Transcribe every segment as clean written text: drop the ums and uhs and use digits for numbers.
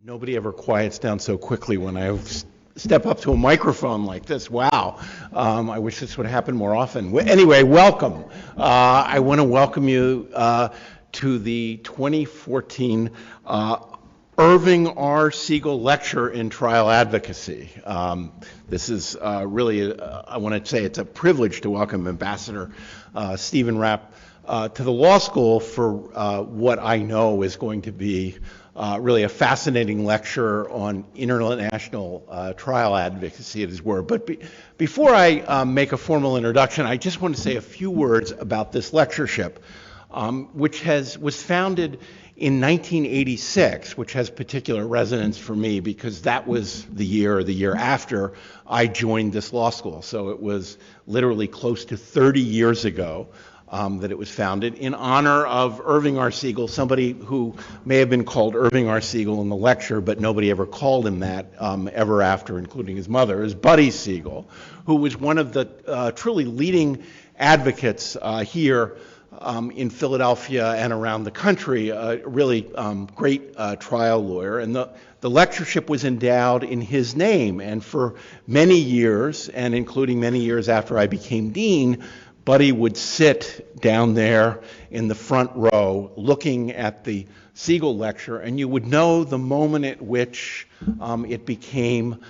Nobody ever quiets down so quickly when I step up to a microphone like this. Wow. I wish this would happen more often. Anyway, welcome. I want to welcome you to the 2014 Irving R. Segal Lecture in Trial Advocacy. This is really, I want to say it's a privilege to welcome Ambassador J Rapp to the law school for what I know is going to be really a fascinating lecture on international trial advocacy, as it were. But before I make a formal introduction, I just want to say a few words about this lectureship, which was founded in 1986, which has particular resonance for me because that was the year after I joined this law school. So it was literally close to 30 years ago that it was founded in honor of Irving R. Segal, somebody who may have been called Irving R. Segal in the lecture, but nobody ever called him that ever after, including his mother, is Buddy Segal, who was one of the truly leading advocates here in Philadelphia and around the country, a really great trial lawyer. And the lectureship was endowed in his name, and for many years, and including many years after I became dean, Buddy would sit down there in the front row looking at the Segal lecture, and you would know the moment at which it became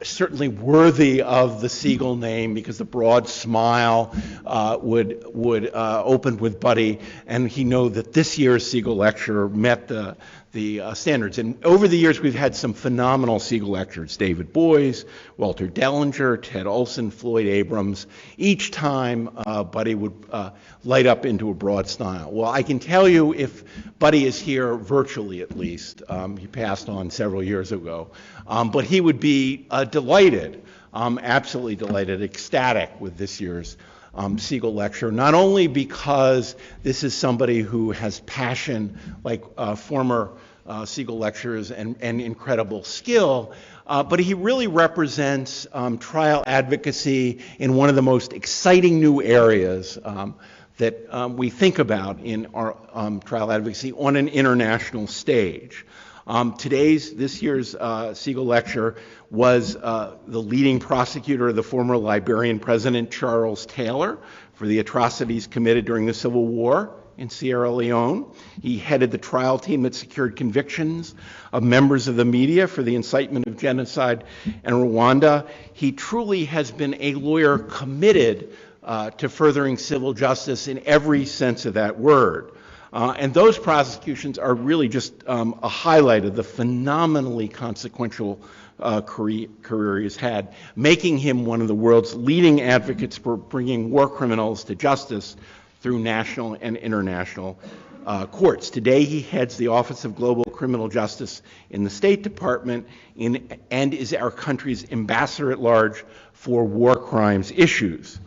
certainly worthy of the Segal name, because the broad smile would open with Buddy, and he knew that this year's Segal lecture met the standards. And over the years, we've had some phenomenal Segal lectures: David Boies, Walter Dellinger, Ted Olson, Floyd Abrams. Each time, Buddy would light up into a broad smile. Well, I can tell you, if Buddy is here, virtually at least, he passed on several years ago, but he would be delighted, absolutely delighted, ecstatic with this year's Segal lecture, not only because this is somebody who has passion like former Segal lecturers and incredible skill, but he really represents trial advocacy in one of the most exciting new areas that we think about in our trial advocacy on an international stage. This year's Segal lecture was the leading prosecutor of the former Liberian President Charles Taylor for the atrocities committed during the Civil War in Sierra Leone. He headed the trial team that secured convictions of members of the media for the incitement of genocide in Rwanda. He truly has been a lawyer committed to furthering civil justice in every sense of that word. And those prosecutions are really just a highlight of the phenomenally consequential career he's had, making him one of the world's leading advocates for bringing war criminals to justice through national and international courts. Today, he heads the Office of Global Criminal Justice in the State Department and is our country's ambassador at large for war crimes issues.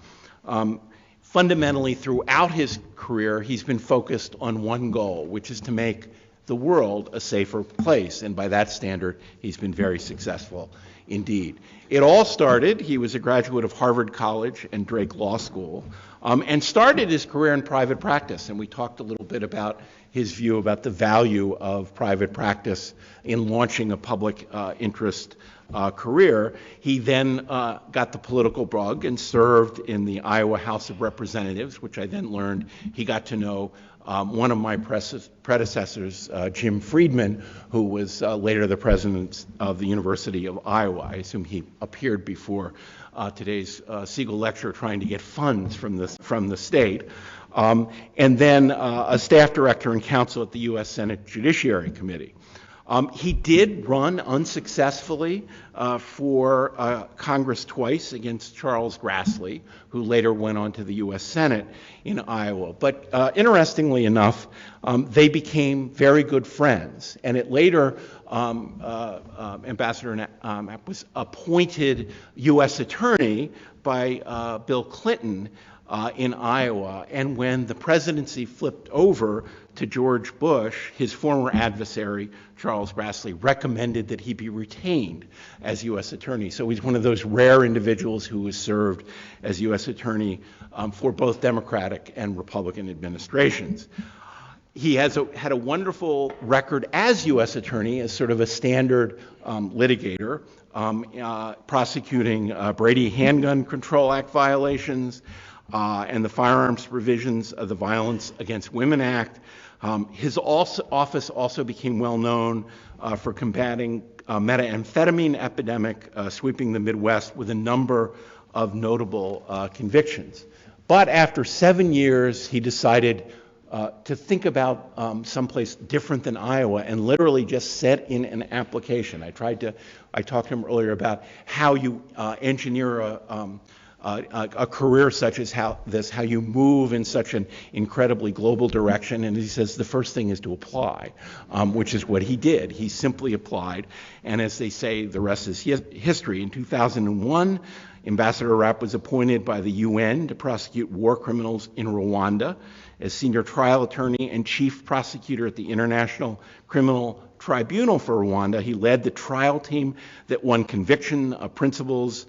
Fundamentally, throughout his career, he's been focused on one goal, which is to make the world a safer place. And by that standard, he's been very successful indeed. It all started, he was a graduate of Harvard College and Drake Law School, and started his career in private practice. And we talked a little bit about his view about the value of private practice in launching a public interest career. He then got the political bug and served in the Iowa House of Representatives, which I then learned he got to know one of my predecessors, Jim Friedman, who was later the president of the University of Iowa. I assume he appeared before today's Segal lecture trying to get funds from the state. And then a staff director and counsel at the U.S. Senate Judiciary Committee. He did run unsuccessfully for Congress twice against Charles Grassley, who later went on to the U.S. Senate in Iowa. But interestingly enough, they became very good friends. And it later, Ambassador Knapp was appointed U.S. Attorney by Bill Clinton in Iowa. And when the presidency flipped over to George Bush, his former adversary, Charles Grassley, recommended that he be retained as U.S. Attorney. So he's one of those rare individuals who has served as U.S. Attorney for both Democratic and Republican administrations. he had a wonderful record as U.S. Attorney, as sort of a standard litigator, prosecuting Brady Handgun Control Act violations and the firearms provisions of the Violence Against Women Act. His office also became well known for combating methamphetamine epidemic sweeping the Midwest with a number of notable convictions. But after 7 years, he decided to think about someplace different than Iowa and literally just set in an application. I talked to him earlier about how you engineer a career such as how you move in such an incredibly global direction. And he says the first thing is to apply, which is what he did. He simply applied. And as they say, the rest is history. In 2001, Ambassador Rapp was appointed by the UN to prosecute war criminals in Rwanda. As senior trial attorney and chief prosecutor at the International Criminal Tribunal for Rwanda, he led the trial team that won conviction principles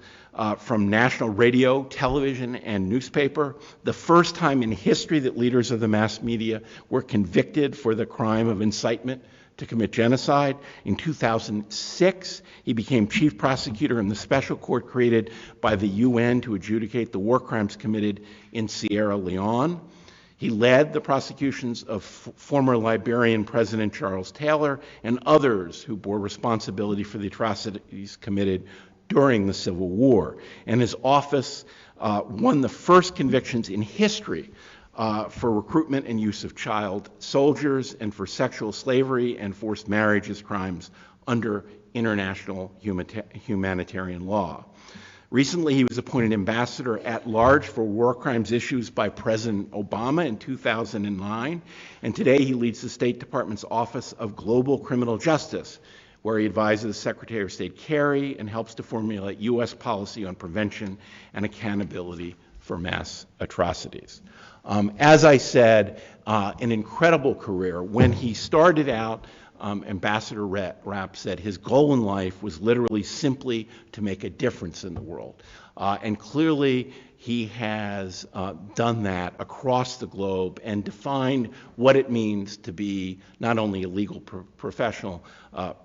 from national radio, television, and newspaper. The first time in history that leaders of the mass media were convicted for the crime of incitement to commit genocide. In 2006, he became chief prosecutor in the special court created by the UN to adjudicate the war crimes committed in Sierra Leone. He led the prosecutions of former Liberian President Charles Taylor and others who bore responsibility for the atrocities committed during the Civil War. And his office won the first convictions in history for recruitment and use of child soldiers and for sexual slavery and forced marriage as crimes under international humanitarian law. Recently, he was appointed ambassador at large for war crimes issues by President Obama in 2009, and today he leads the State Department's Office of Global Criminal Justice, where he advises Secretary of State Kerry and helps to formulate U.S. policy on prevention and accountability for mass atrocities. As I said, an incredible career. When he started out, Ambassador Rapp said his goal in life was literally simply to make a difference in the world. And clearly, he has done that across the globe and defined what it means to be not only a legal professional,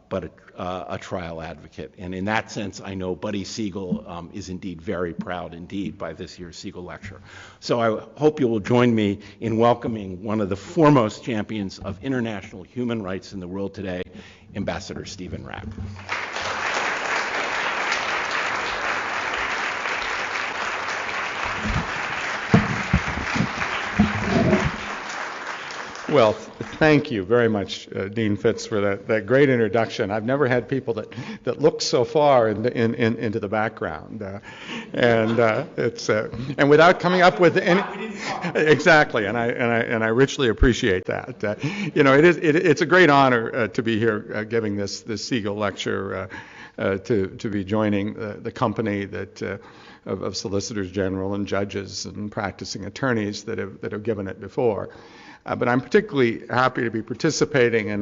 but a trial advocate. And in that sense, I know Buddy Segal is indeed very proud indeed by this year's Segal Lecture. So I hope you will join me in welcoming one of the foremost champions of international human rights in the world today, Ambassador Stephen Rapp. Well, thank you very much, Dean Fitz, for that great introduction. I've never had people that look so far into the background, and without coming up with any exactly, and I richly appreciate that. It's a great honor to be here giving this Segal lecture, to be joining the company that. Of solicitors general and judges and practicing attorneys that have given it before. But I'm particularly happy to be participating in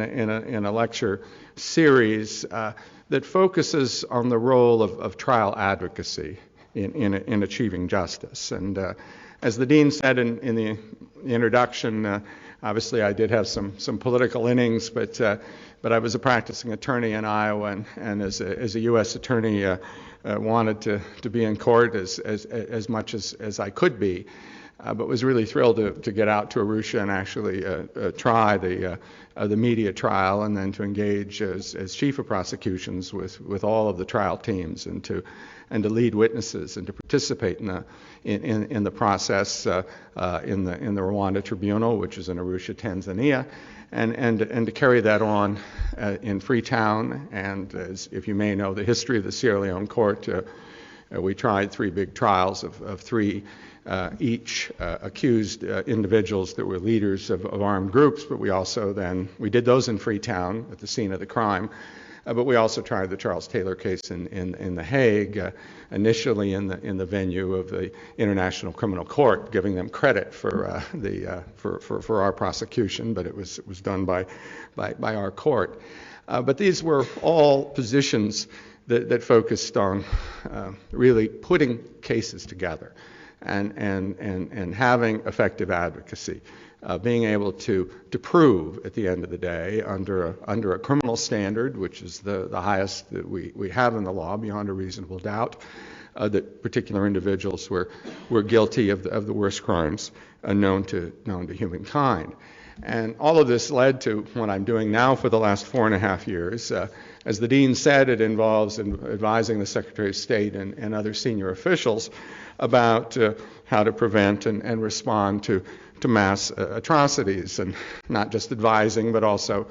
a lecture series that focuses on the role of trial advocacy in achieving justice. And as the dean said in the introduction, obviously I did have some political innings, but I was a practicing attorney in Iowa, and as a U.S. attorney, wanted to be in court as much as I could be. But was really thrilled to get out to Arusha and actually try the media trial, and then to engage as chief of prosecutions with all of the trial teams, and to lead witnesses and to participate in the process in the Rwanda Tribunal, which is in Arusha, Tanzania, and to carry that on in Freetown. And if you may know the history of the Sierra Leone court, we tried 3 big trials of 3 each accused individuals that were leaders of armed groups, but we did those in Freetown at the scene of the crime, but we also tried the Charles Taylor case in The Hague, initially in the venue of the International Criminal Court, giving them credit for our prosecution, but it was done by our court. But these were all positions that focused on really putting cases together and having effective advocacy being able to prove at the end of the day under a criminal standard, which is the highest that we have in the law beyond a reasonable doubt, that particular individuals were guilty of the worst crimes known to humankind. And all of this led to what I'm doing now for the last 4.5 years. As the dean said, it involves advising the Secretary of State and other senior officials about how to prevent and respond to mass atrocities, and not just advising, but also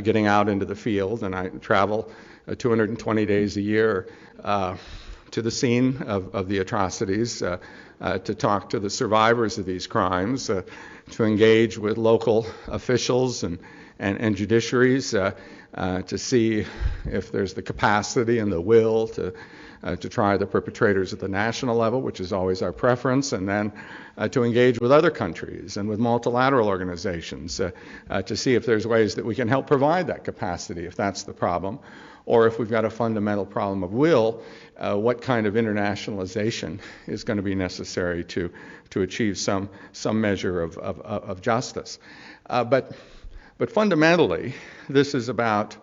getting out into the field. And I travel 220 days a year to the scene of the atrocities, to talk to the survivors of these crimes, to engage with local officials and judiciaries, to see if there's the capacity and the will to try the perpetrators at the national level, which is always our preference, and then to engage with other countries and with multilateral organizations to see if there's ways that we can help provide that capacity if that's the problem, or if we've got a fundamental problem of will, what kind of internationalization is going to be necessary to achieve some measure of justice. But fundamentally, this is about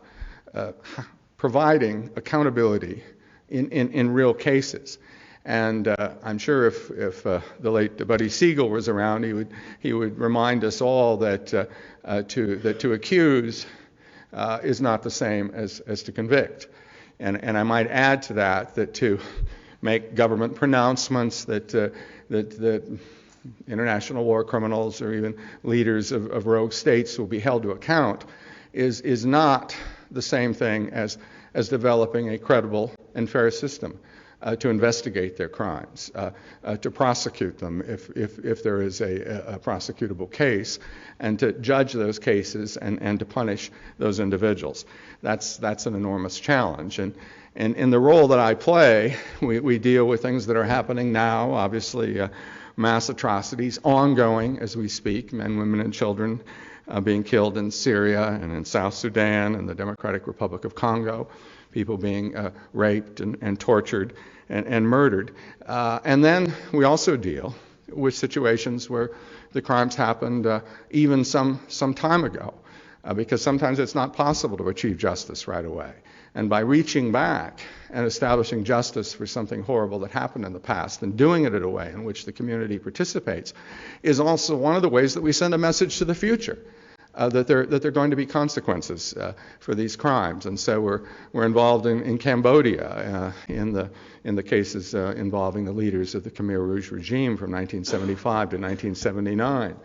providing accountability in real cases. And I'm sure if the late Buddy Segal was around, he would remind us all that to accuse is not the same as to convict. And I might add to that to make government pronouncements that international war criminals or even leaders of rogue states will be held to account is not the same thing as developing a credible and fair system to investigate their crimes, to prosecute them if there is a prosecutable case, and to judge those cases and to punish those individuals. That's an enormous challenge. And in the role that I play, we deal with things that are happening now, obviously mass atrocities, ongoing as we speak, men, women, and children being killed in Syria and in South Sudan and the Democratic Republic of Congo, people being raped and tortured and murdered. And then we also deal with situations where the crimes happened even some time ago, because sometimes it's not possible to achieve justice right away. And by reaching back and establishing justice for something horrible that happened in the past and doing it in a way in which the community participates is also one of the ways that we send a message to the future. That there are going to be consequences for these crimes, and so we're involved in Cambodia in the cases involving the leaders of the Khmer Rouge regime from 1975 to 1979.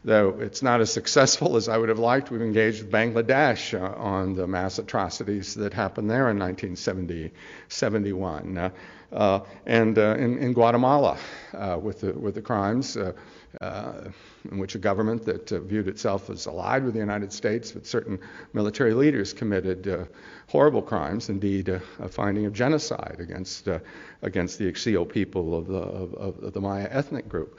Though it's not as successful as I would have liked, we've engaged with Bangladesh on the mass atrocities that happened there in 1971, and in Guatemala with the crimes. In which a government that viewed itself as allied with the United States, but certain military leaders committed horrible crimes, indeed a finding of genocide against the Ixil people of the Maya ethnic group.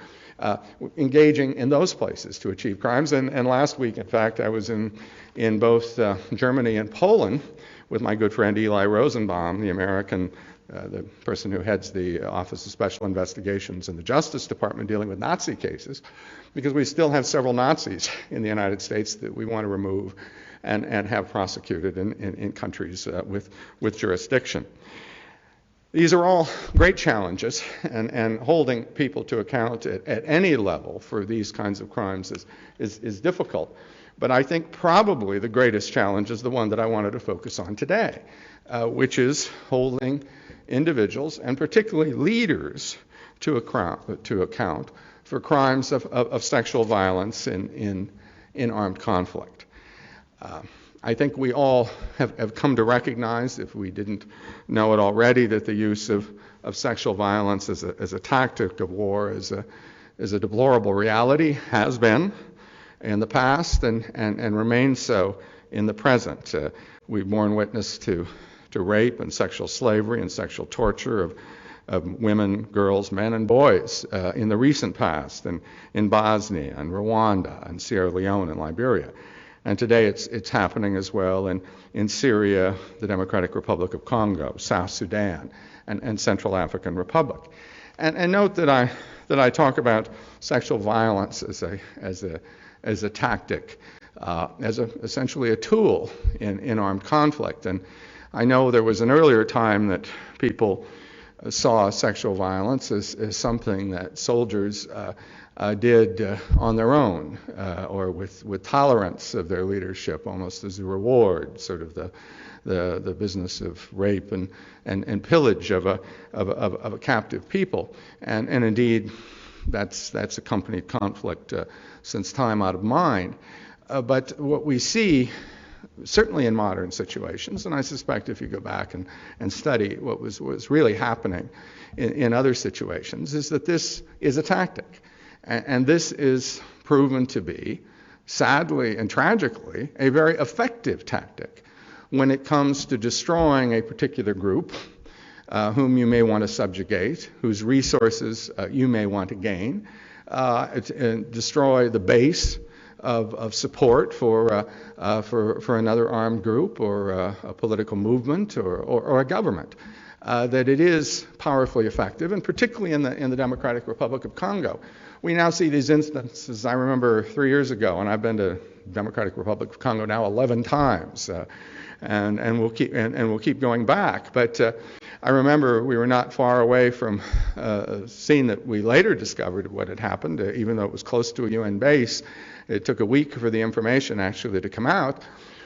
Engaging in those places to achieve crimes. And last week, in fact, I was in both Germany and Poland with my good friend Eli Rosenbaum, the American the person who heads the Office of Special Investigations in the Justice Department dealing with Nazi cases, because we still have several Nazis in the United States that we want to remove and have prosecuted in countries with jurisdiction. These are all great challenges, and holding people to account at any level for these kinds of crimes is difficult. But I think probably the greatest challenge is the one that I wanted to focus on today, which is holding individuals, and particularly leaders, to account for crimes of sexual violence in armed conflict. I think we all have come to recognize, if we didn't know it already, that the use of sexual violence as a tactic of war is a deplorable reality, has been in the past and remains so in the present. We've borne witness to rape and sexual slavery and sexual torture of women, girls, men, and boys in the recent past, and in Bosnia and Rwanda and Sierra Leone and Liberia. And today it's happening as well in Syria, the Democratic Republic of Congo, South Sudan, and Central African Republic. And note that that I talk about sexual violence as a tactic, essentially a tool in armed conflict. And I know there was an earlier time that people saw sexual violence as something that soldiers did on their own, or with tolerance of their leadership, almost as a reward, sort of the business of rape and pillage of a captive people. And indeed, that's accompanied conflict since time out of mind. But what we see, certainly in modern situations, and I suspect if you go back and study what was really happening in other situations, is that this is a tactic. And this is proven to be, sadly and tragically, a very effective tactic when it comes to destroying a particular group whom you may want to subjugate, whose resources you may want to gain, and destroy the base of support for another armed group or a political movement or a government. That it is powerfully effective, and particularly in the Democratic Republic of Congo. We now see these instances. I remember 3 years ago, and I've been to Democratic Republic of Congo now 11 times, and we'll keep going back. But I remember we were not far away from a scene that we later discovered what had happened, even though it was close to a UN base. It took a week for the information actually to come out.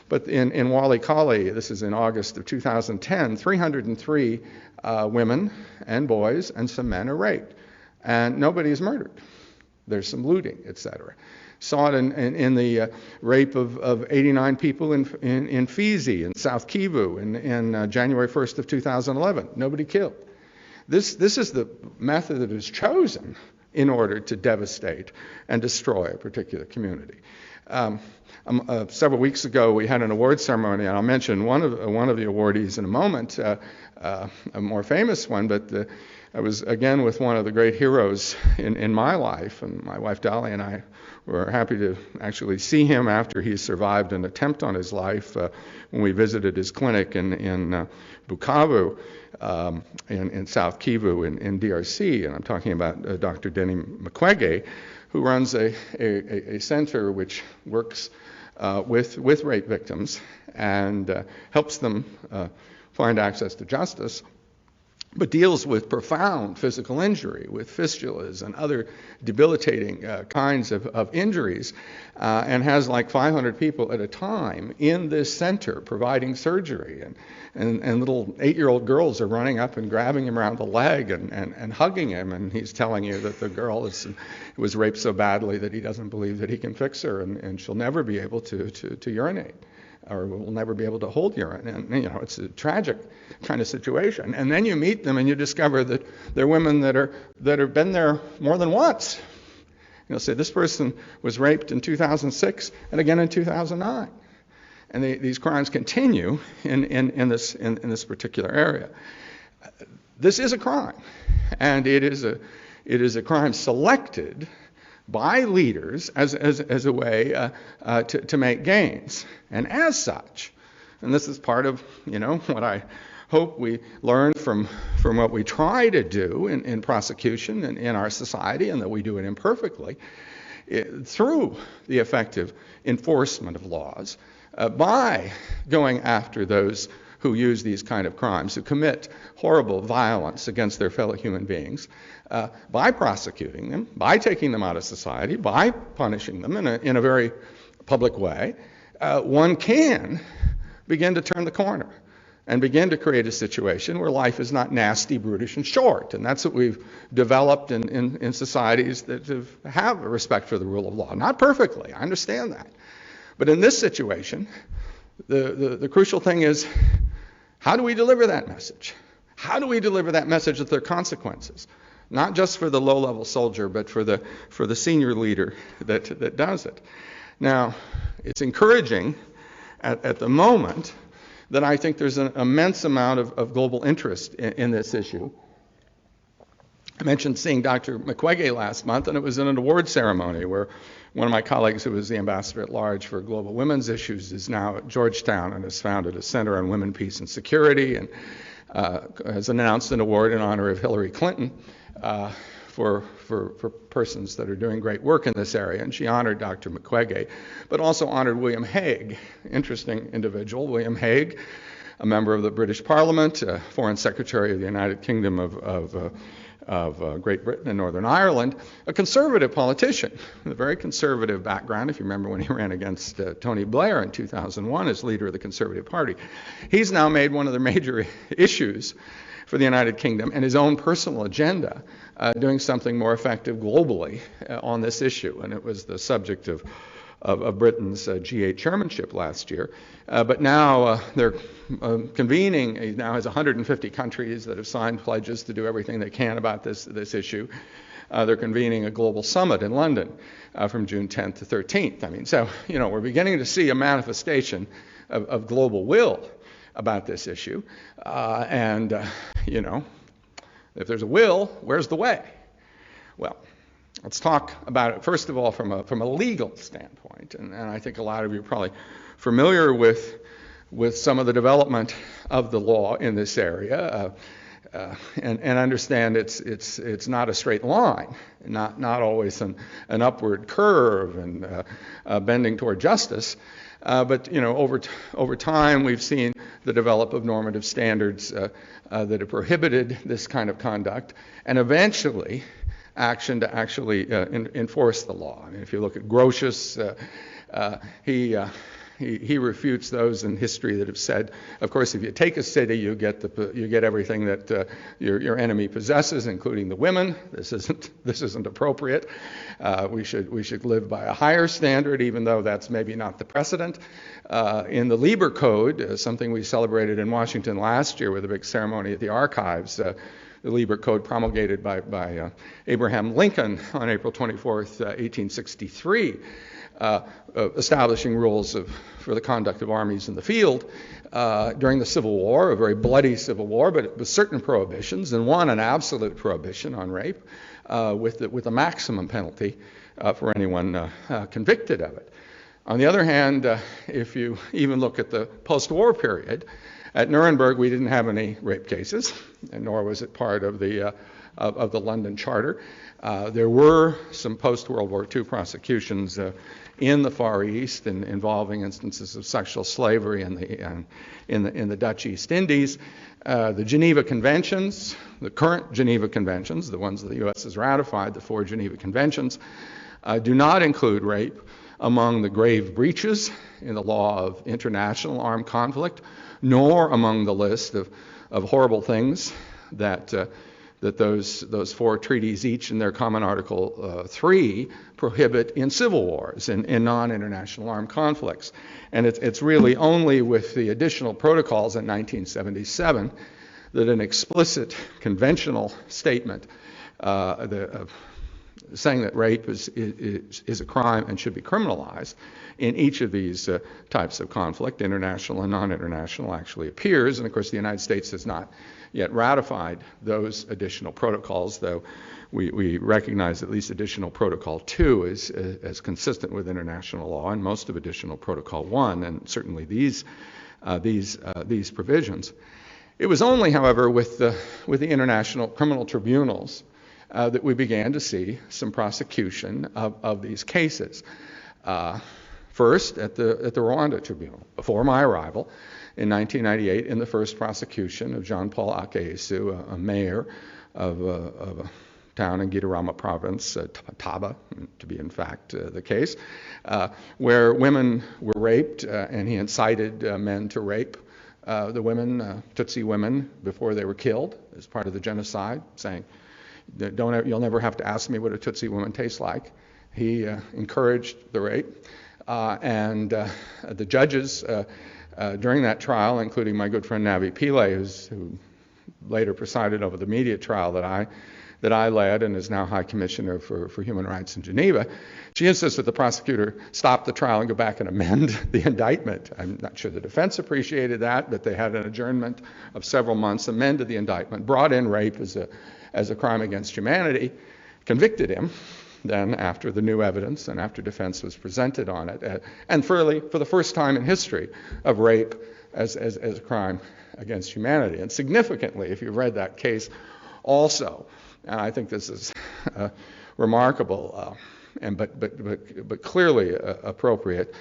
But in Walikale, this is in August of 2010, 303 women and boys and some men are raped. And nobody is murdered. There's some looting, etc. Saw it in the rape of 89 people in Fizi, in South Kivu, in January 1st of 2011. Nobody killed. This is the method that is chosen in order to devastate and destroy a particular community. Several weeks ago, we had an award ceremony, and I'll mention one of the awardees in a moment, a more famous one, but I was again with one of the great heroes in my life, and my wife Dolly and I were happy to actually see him after he survived an attempt on his life when we visited his clinic in Bukavu, in South Kivu in DRC, and I'm talking about Dr. Denny Mukwege, who runs a center which works with rape victims and helps them find access to justice, but deals with profound physical injury, with fistulas and other debilitating kinds of injuries, and has like 500 people at a time in this center providing surgery. And little 8-year-old girls are running up and grabbing him around the leg and hugging him, and he's telling you that the girl was raped so badly that he doesn't believe that he can fix her, and she'll never be able to urinate, or will never be able to hold urine. And it's a tragic kind of situation. And then you meet them and you discover that they're women that have been there more than once. Say this person was raped in 2006 and again in 2009. And these crimes continue in this particular area. This is a crime, and it is a crime selected by leaders as a way to make gains. And as such, and this is part of what I hope we learn from what we try to do in prosecution and in our society, and that we do it imperfectly, through the effective enforcement of laws, by going after those who use these kind of crimes, who commit horrible violence against their fellow human beings, by prosecuting them, by taking them out of society, by punishing them in a very public way, one can begin to turn the corner and begin to create a situation where life is not nasty, brutish, and short. And that's what we've developed in societies that have a respect for the rule of law. Not perfectly, I understand that. But in this situation, the crucial thing is, how do we deliver that message? How do we deliver that message that there are consequences? Not just for the low-level soldier, but for the senior leader that does it. Now, it's encouraging at the moment that I think there's an immense amount of global interest in this issue. I mentioned seeing Dr. Mukwege last month, and it was in an award ceremony where one of my colleagues, who was the ambassador at large for global women's issues, is now at Georgetown and has founded a Center on Women, Peace, and Security, and has announced an award in honor of Hillary Clinton for for persons that are doing great work in this area, and she honored Dr. Mukwege, but also honored William Hague, interesting individual. William Hague, a member of the British Parliament, Foreign Secretary of the United Kingdom of Great Britain and Northern Ireland, a conservative politician with a very conservative background, if you remember when he ran against Tony Blair in 2001 as leader of the Conservative Party. He's now made one of the major issues for the United Kingdom and his own personal agenda, doing something more effective globally on this issue. And it was the subject of Britain's G8 chairmanship last year. But now they're convening, he now has 150 countries that have signed pledges to do everything they can about this issue. They're convening a global summit in London from June 10th to 13th. I mean, so, we're beginning to see a manifestation of global will about this issue. If there's a will, where's the way? Well, let's talk about it, first of all, from a legal standpoint. And I think a lot of you are probably familiar with some of the development of the law in this area, and understand it's not a straight line, not always an upward curve and bending toward justice. But over time, we've seen the develop of normative standards that have prohibited this kind of conduct, and eventually action to actually enforce the law. I mean, if you look at Grotius, he refutes those in history that have said, of course, if you take a city, you get everything that your enemy possesses, including the women. This isn't appropriate. We should live by a higher standard, even though that's maybe not the precedent. In the Libra Code, something we celebrated in Washington last year with a big ceremony at the archives, the Libra Code promulgated by Abraham Lincoln on April 24th, 1863, establishing rules for the conduct of armies in the field during the Civil War, a very bloody Civil War, but with certain prohibitions, and one, an absolute prohibition on rape, with a maximum penalty for anyone convicted of it. On the other hand, if you even look at the post-war period, at Nuremberg we didn't have any rape cases, and nor was it part of the London Charter. There were some post-World War II prosecutions in the Far East involving instances of sexual slavery in the Dutch East Indies. The Geneva Conventions, the current Geneva Conventions, the ones that the U.S. has ratified, the 4 Geneva Conventions, do not include rape among the grave breaches in the law of international armed conflict, nor among the list of horrible things that those 4 treaties, each in their common Article 3, prohibit in civil wars, in non-international armed conflicts. And it's really only with the additional protocols in 1977 that an explicit conventional statement saying that rape is a crime and should be criminalized in each of these types of conflict, international and non-international, actually appears. And of course, the United States has not yet ratified those additional protocols, though we recognize at least additional protocol 2 is as consistent with international law, and most of additional protocol 1, and certainly these provisions. It was only, however, with the international criminal tribunals that we began to see some prosecution of these cases. First, at the Rwanda Tribunal, before my arrival in 1998, in the first prosecution of Jean Paul Akayesu, a mayor of a town in Gitarama province, Taba, to be in fact the case, where women were raped, and he incited men to rape the women, Tutsi women, before they were killed as part of the genocide, saying, you'll never have to ask me what a Tutsi woman tastes like. He encouraged the rape. And the judges during that trial, including my good friend Navi Pillay, who later presided over the media trial that I led and is now High Commissioner for Human Rights in Geneva, she insists that the prosecutor stop the trial and go back and amend the indictment. I'm not sure the defense appreciated that, but they had an adjournment of several months, amended the indictment, brought in rape as a crime against humanity, convicted him then after the new evidence and after defense was presented on it, and for the first time in history of rape as a crime against humanity. And significantly, if you've read that case also, and I think this is remarkable, but clearly appropriate,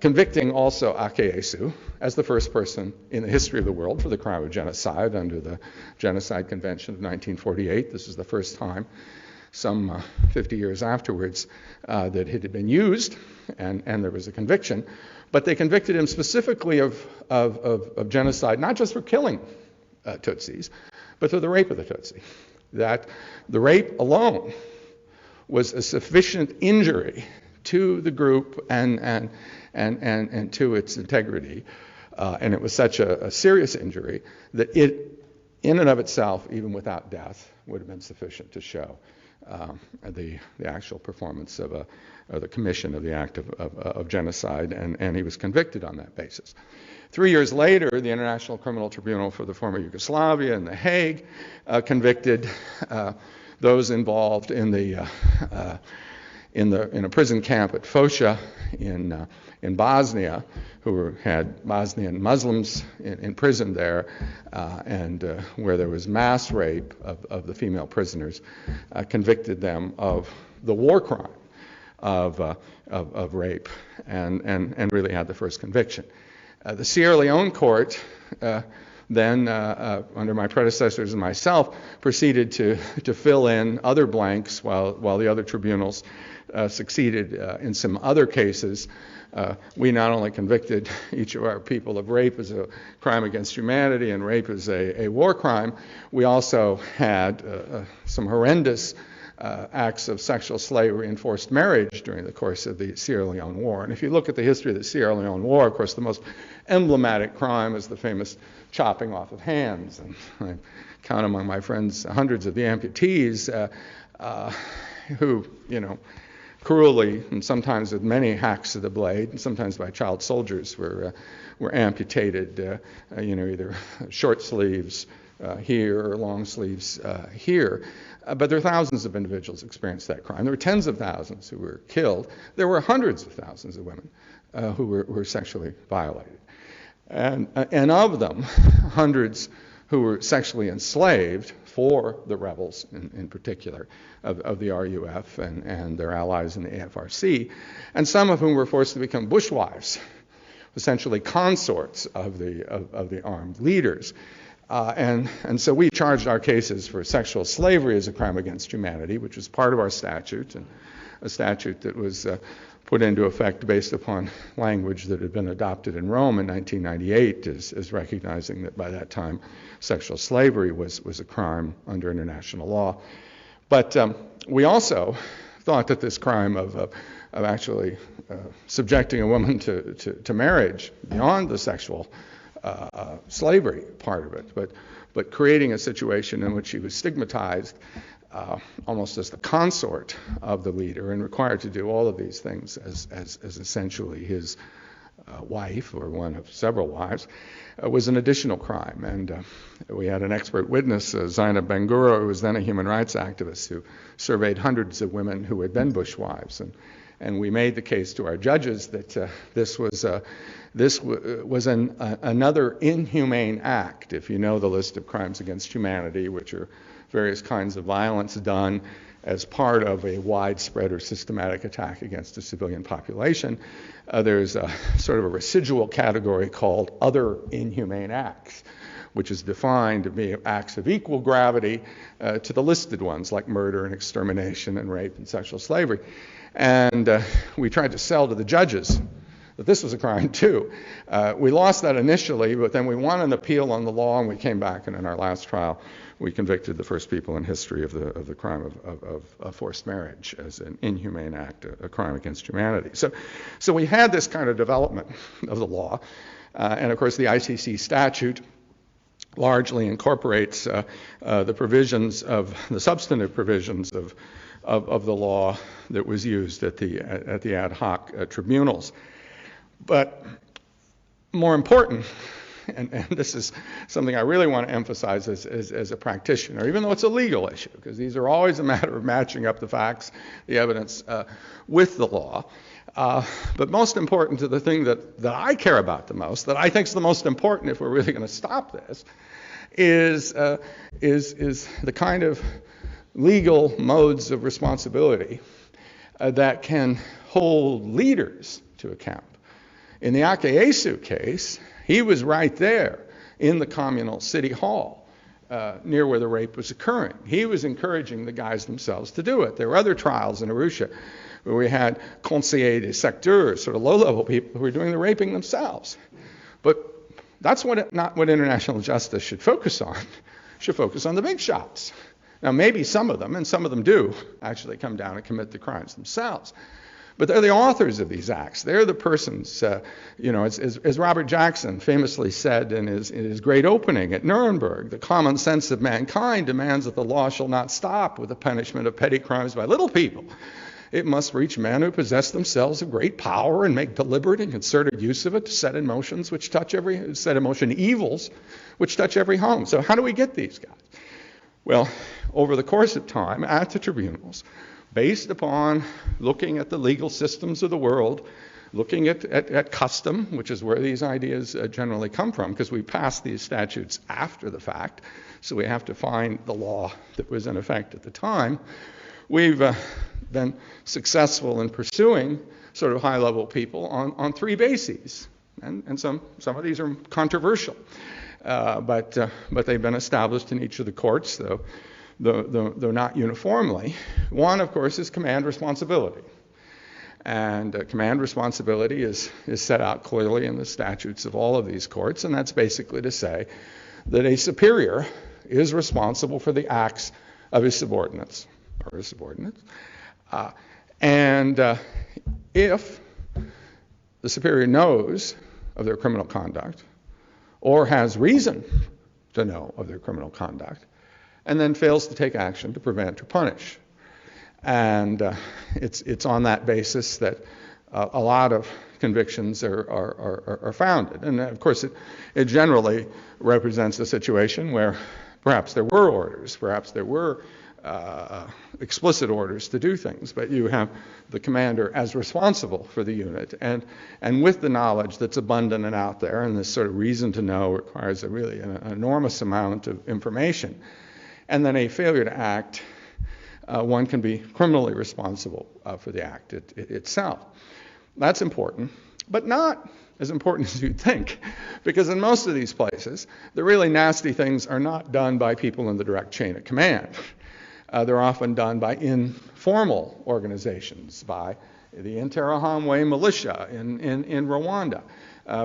convicting also Akayesu as the first person in the history of the world for the crime of genocide under the Genocide Convention of 1948. This is the first time, some 50 years afterwards, that it had been used, and there was a conviction. But they convicted him specifically of genocide, not just for killing Tutsis, but for the rape of the Tutsi. That the rape alone was a sufficient injury to the group and to its integrity, and it was such a serious injury that it, in and of itself, even without death, would have been sufficient to show the actual performance of the commission of the act of genocide, and he was convicted on that basis. 3 years later, the International Criminal Tribunal for the former Yugoslavia in The Hague convicted those involved in a prison camp at Foča in Bosnia, who had Bosnian Muslims in prison there, and where there was mass rape of the female prisoners, convicted them of the war crime of rape, and really had the first conviction. The Sierra Leone court then, under my predecessors and myself, proceeded to fill in other blanks while the other tribunals succeeded in some other cases. We not only convicted each of our people of rape as a crime against humanity and rape as a war crime, we also had some horrendous acts of sexual slavery and forced marriage during the course of the Sierra Leone War. And if you look at the history of the Sierra Leone War, of course, the most emblematic crime is the famous chopping off of hands. And I count among my friends hundreds of the amputees who, cruelly, and sometimes with many hacks of the blade, and sometimes by child soldiers, were amputated, either short sleeves here or long sleeves here. But there are thousands of individuals who experienced that crime. There were tens of thousands who were killed. There were hundreds of thousands of women who were sexually violated. And of them, hundreds who were sexually enslaved for the rebels in particular of the RUF and their allies in the AFRC, and some of whom were forced to become bushwives, essentially consorts of the armed leaders. And so we charged our cases for sexual slavery as a crime against humanity, which was part of our statute, and a statute that was put into effect based upon language that had been adopted in Rome in 1998 as recognizing that by that time sexual slavery was a crime under international law. But we also thought that this crime of actually subjecting a woman to marriage beyond the sexual slavery part of it, but creating a situation in which she was stigmatized almost as the consort of the leader and required to do all of these things as essentially his wife or one of several wives, was an additional crime. And we had an expert witness, Zainab Bangura, who was then a human rights activist, who surveyed hundreds of women who had been bushwives. And we made the case to our judges that this was another inhumane act. If you know the list of crimes against humanity, which are various kinds of violence done as part of a widespread or systematic attack against a civilian population, there's a sort of a residual category called other inhumane acts, which is defined to be acts of equal gravity to the listed ones, like murder and extermination and rape and sexual slavery. And we tried to sell to the judges that this was a crime too. We lost that initially, but then we won an appeal on the law, and we came back, and in our last trial, we convicted the first people in history of the crime of forced marriage as an inhumane act, a crime against humanity. So we had this kind of development of the law, and of course the ICC statute largely incorporates the provisions of the substantive provisions of the law that was used at the ad hoc tribunals. But more important, and this is something I really want to emphasize as a practitioner, even though it's a legal issue, because these are always a matter of matching up the facts, the evidence, with the law. But most important to the thing that I care about the most, that I think is the most important if we're really going to stop this, is the kind of legal modes of responsibility that can hold leaders to account. In the Akayesu case, he was right there in the communal city hall near where the rape was occurring. He was encouraging the guys themselves to do it. There were other trials in Arusha where we had conseillers de secteur, sort of low-level people who were doing the raping themselves. But that's not what international justice should focus on. It should focus on the big shots. Now, maybe some of them, and some of them do, actually come down and commit the crimes themselves. But they're the authors of these acts. They're the persons, as Robert Jackson famously said in his great opening at Nuremberg, the common sense of mankind demands that the law shall not stop with the punishment of petty crimes by little people. It must reach men who possess themselves of great power and make deliberate and concerted use of it to set in motion evils which touch every home. So how do we get these guys? Well, over the course of time, at the tribunals, based upon looking at the legal systems of the world, looking at custom, which is where these ideas generally come from, because we pass these statutes after the fact, so we have to find the law that was in effect at the time. We've been successful in pursuing sort of high-level people on three bases, and some of these are controversial, but they've been established in each of the courts, though not uniformly. One, of course, is command responsibility. And command responsibility is set out clearly in the statutes of all of these courts, and that's basically to say that a superior is responsible for the acts of his subordinates, or his subordinates. If the superior knows of their criminal conduct, or has reason to know of their criminal conduct, and then fails to take action to prevent or punish. And it's on that basis that a lot of convictions are founded. And of course, it generally represents a situation where perhaps there were orders, perhaps there were explicit orders to do things, but you have the commander as responsible for the unit, and with the knowledge that's abundant and out there, and this sort of reason to know requires an enormous amount of information. And then a failure to act, one can be criminally responsible for the act itself. That's important, but not as important as you'd think, because in most of these places, the really nasty things are not done by people in the direct chain of command. They're often done by informal organizations, by the Interahamwe militia in Rwanda,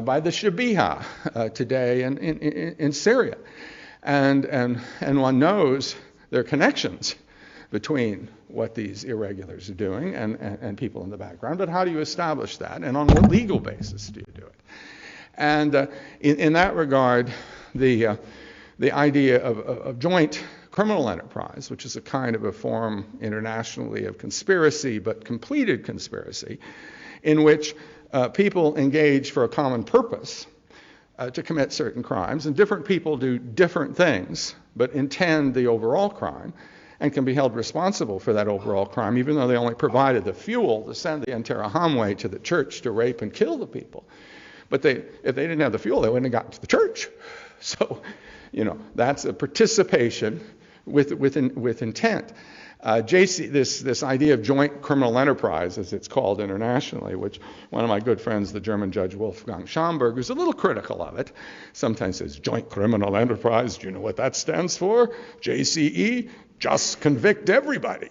by the Shabiha today in Syria. And one knows there are connections between what these irregulars are doing and people in the background, but how do you establish that, and on what legal basis do you do it? And in that regard, the idea of joint criminal enterprise, which is a kind of a form internationally of conspiracy, but completed conspiracy, in which people engage for a common purpose, to commit certain crimes, and different people do different things, but intend the overall crime, and can be held responsible for that overall crime, even though they only provided the fuel to send the Interahamwe to the church to rape and kill the people. But if they didn't have the fuel, they wouldn't have gotten to the church. So, that's a participation with intent. This idea of joint criminal enterprise, as it's called internationally, which one of my good friends, the German judge Wolfgang Schomburg, is a little critical of it, sometimes says joint criminal enterprise. Do you know what that stands for? JCE, just convict everybody.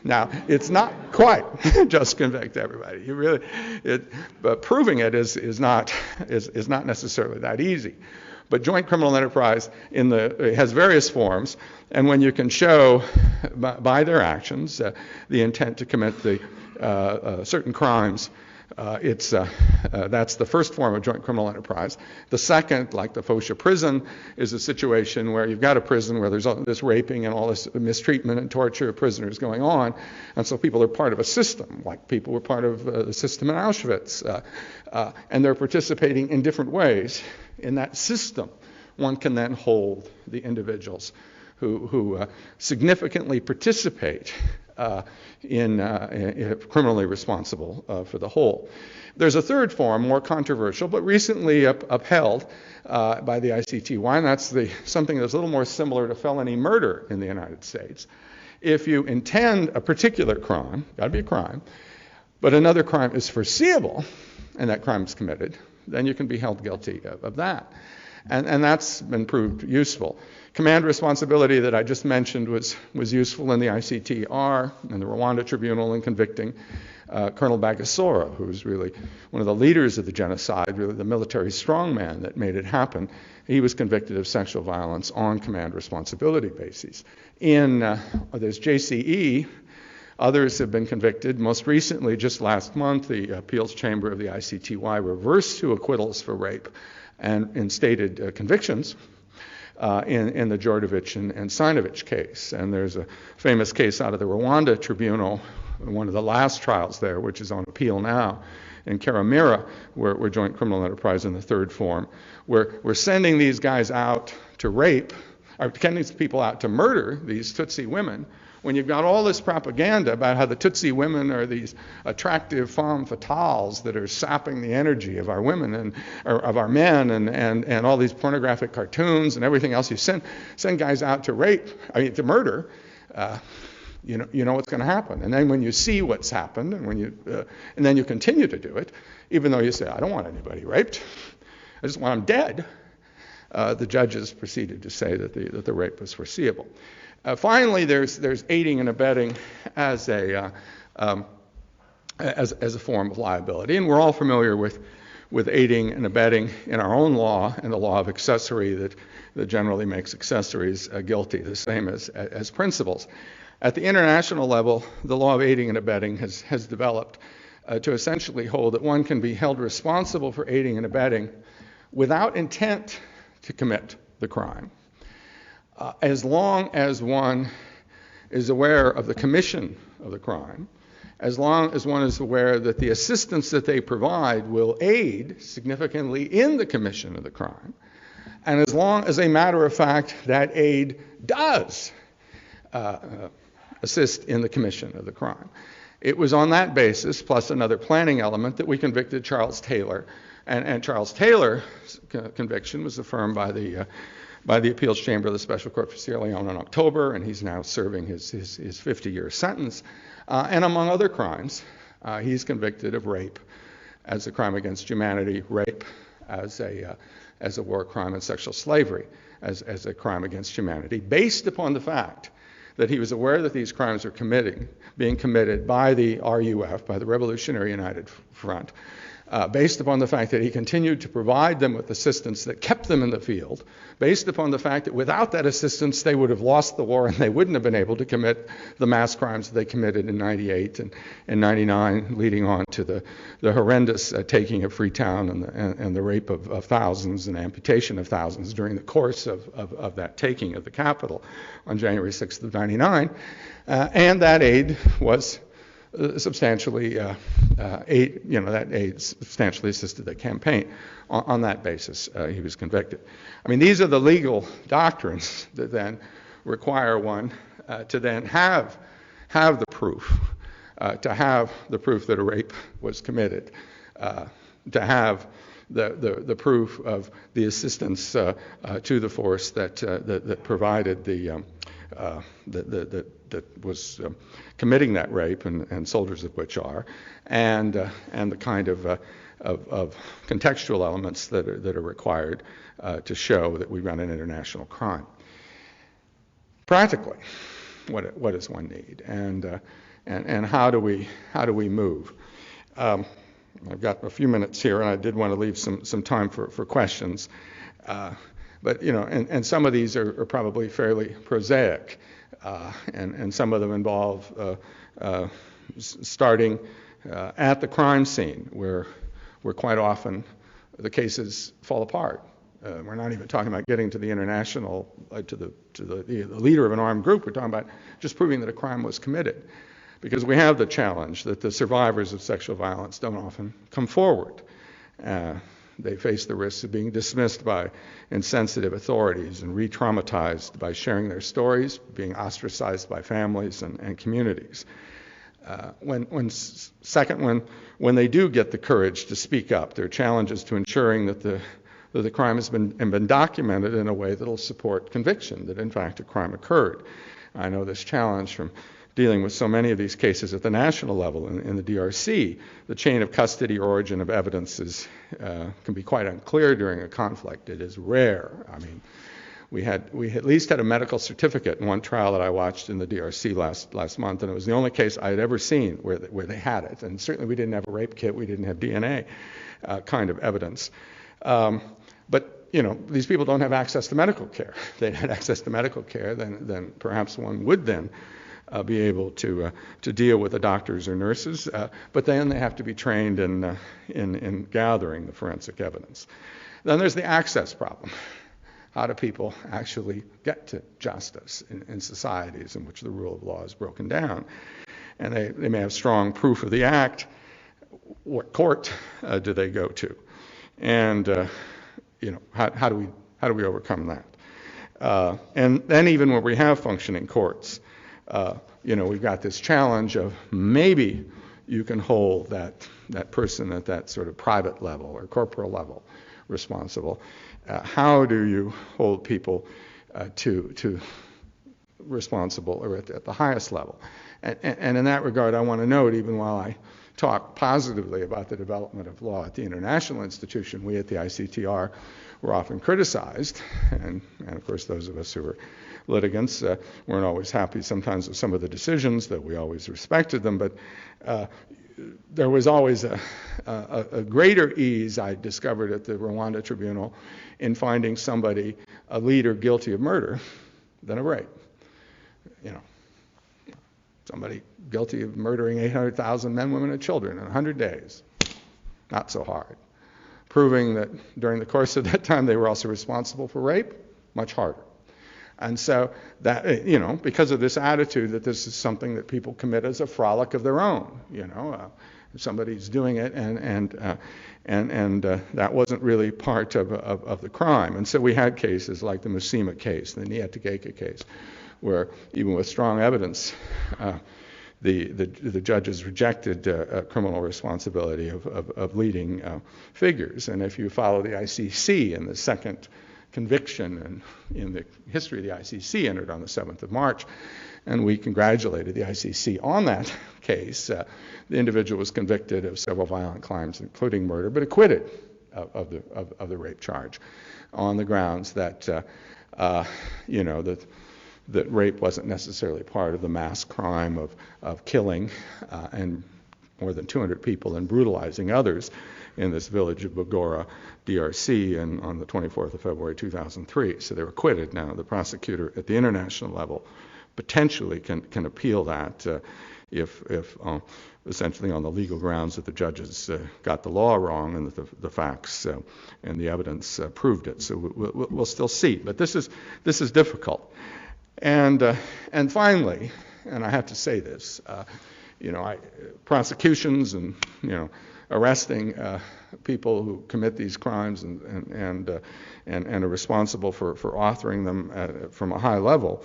Now, it's not quite just convict everybody. But proving it is not necessarily that easy. But joint criminal enterprise it has various forms, and when you can show by their actions the intent to commit the certain crimes, that's the first form of joint criminal enterprise. The second, like the Fosha prison, is a situation where you've got a prison where there's all this raping and all this mistreatment and torture of prisoners going on, and so people are part of a system, like people were part of the system in Auschwitz, and they're participating in different ways in that system. One can then hold the individuals who significantly participate in criminally responsible for the whole. There's a third form, more controversial, but recently upheld by the ICTY, and that's something that's a little more similar to felony murder in the United States, If you intend a particular crime, got to be a crime, but another crime is foreseeable, and that crime is committed, then you can be held guilty of that. And that's been proved useful. Command responsibility that I just mentioned was useful in the ICTR and the Rwanda Tribunal in convicting Colonel Bagosora, who was really one of the leaders of the genocide, really the military strongman that made it happen. He was convicted of sexual violence on command responsibility bases. There's JCE. Others have been convicted. Most recently, just last month, the appeals chamber of the ICTY reversed 2 acquittals for rape and instated convictions in the Djordjevic and Sinovich case. And there's a famous case out of the Rwanda Tribunal, one of the last trials there, which is on appeal now, in Karamira, where joint criminal enterprise in the third form. We're sending these guys out to rape, or sending these people out to murder these Tutsi women, when you've got all this propaganda about how the Tutsi women are these attractive femme fatales that are sapping the energy of our women or of our men, and all these pornographic cartoons and everything else. You send guys out to murder, you know what's going to happen. And then when you see what's happened, and then you continue to do it, even though you say, I don't want anybody raped, I just want them dead, the judges proceeded to say that the rape was foreseeable. Finally, there's aiding and abetting as a form of liability, and we're all familiar with aiding and abetting in our own law and the law of accessory that generally makes accessories guilty, the same as principals. At the international level, the law of aiding and abetting has developed to essentially hold that one can be held responsible for aiding and abetting without intent to commit the crime, as long as one is aware of the commission of the crime, as long as one is aware that the assistance that they provide will aid significantly in the commission of the crime, and as long as a matter of fact that aid does assist in the commission of the crime. It was on that basis, plus another planning element, that we convicted Charles Taylor, and Charles Taylor's conviction was affirmed by the appeals chamber of the Special Court for Sierra Leone in October, and he's now serving his 50-year sentence. And among other crimes, he's convicted of rape as a crime against humanity, rape as a war crime, and sexual slavery as a crime against humanity, based upon the fact that he was aware that these crimes are being committed by the RUF, by the Revolutionary United Front, based upon the fact that he continued to provide them with assistance that kept them in the field, based upon the fact that without that assistance they would have lost the war and they wouldn't have been able to commit the mass crimes that they committed in 98 and 99, leading on to the horrendous taking of Freetown and the rape of thousands and amputation of thousands during the course of that taking of the capital on January 6th of 99. And that aid was substantially that aid substantially assisted the campaign. On that basis, he was convicted. I mean, these are the legal doctrines that then require one to then have the proof, to have the proof that a rape was committed, to have the proof of the assistance to the force that provided that was committing that rape, and soldiers of which are, and the kind of contextual elements that are required to show that we run an international crime. Practically, what does one need, and how do we move? I've got a few minutes here, and I did want to leave some time for questions. But and some of these are probably fairly prosaic, and some of them involve starting at the crime scene, where quite often the cases fall apart. We're not even talking about getting to the international, to the leader of an armed group. We're talking about just proving that a crime was committed, because we have the challenge that the survivors of sexual violence don't often come forward. They face the risks of being dismissed by insensitive authorities and re-traumatized by sharing their stories, being ostracized by families and communities. When they do get the courage to speak up, there are challenges to ensuring that the crime has been documented in a way that will support conviction that in fact a crime occurred. I know this challenge from dealing with so many of these cases at the national level in the DRC. The chain of custody origin of evidence can be quite unclear during a conflict. It is rare. I mean, we at least had a medical certificate in one trial that I watched in the DRC last month, and it was the only case I had ever seen where they had it. And certainly we didn't have a rape kit, we didn't have DNA kind of evidence. But these people don't have access to medical care. If they had access to medical care, then perhaps one would then be able to deal with the doctors or nurses, but then they have to be trained in gathering the forensic evidence. Then there's the access problem. How do people actually get to justice in societies in which the rule of law is broken down? And they may have strong proof of the act. What court do they go to? And how do we overcome that? And then even when we have functioning courts, we've got this challenge of maybe you can hold that person at that sort of private level or corporal level responsible. How do you hold people to responsible or at the highest level? And in that regard, I want to note, even while I talk positively about the development of law at the international institution, we at the ICTR were often criticized, and of course those of us who were litigants weren't always happy sometimes with some of the decisions, that we always respected them, but there was always a greater ease, I discovered at the Rwanda Tribunal, in finding somebody a leader guilty of murder than of rape. Somebody guilty of murdering 800,000 men, women, and children in 100 days. Not so hard. Proving that during the course of that time they were also responsible for rape, much harder. And so that, because of this attitude that this is something that people commit as a frolic of their own, if somebody's doing it and that wasn't really part of the crime. And so we had cases like the Musima case, the Niyitegeka case, where even with strong evidence, the judges rejected criminal responsibility of leading figures. And if you follow the ICC in the second conviction in the history of the ICC entered on the 7th of March, and we congratulated the ICC on that case. The individual was convicted of several violent crimes, including murder, but acquitted of the rape charge on the grounds that that rape wasn't necessarily part of the mass crime of killing and more than 200 people and brutalizing others in this village of Bogora, DRC, and on the 24th of February 2003. So they were acquitted. Now the prosecutor at the international level potentially can appeal that if essentially on the legal grounds that the judges got the law wrong and that the facts and the evidence proved it. So we'll still see. But this is difficult. And finally, and I have to say this, prosecutions and arresting people who commit these crimes and are responsible for authoring them from a high level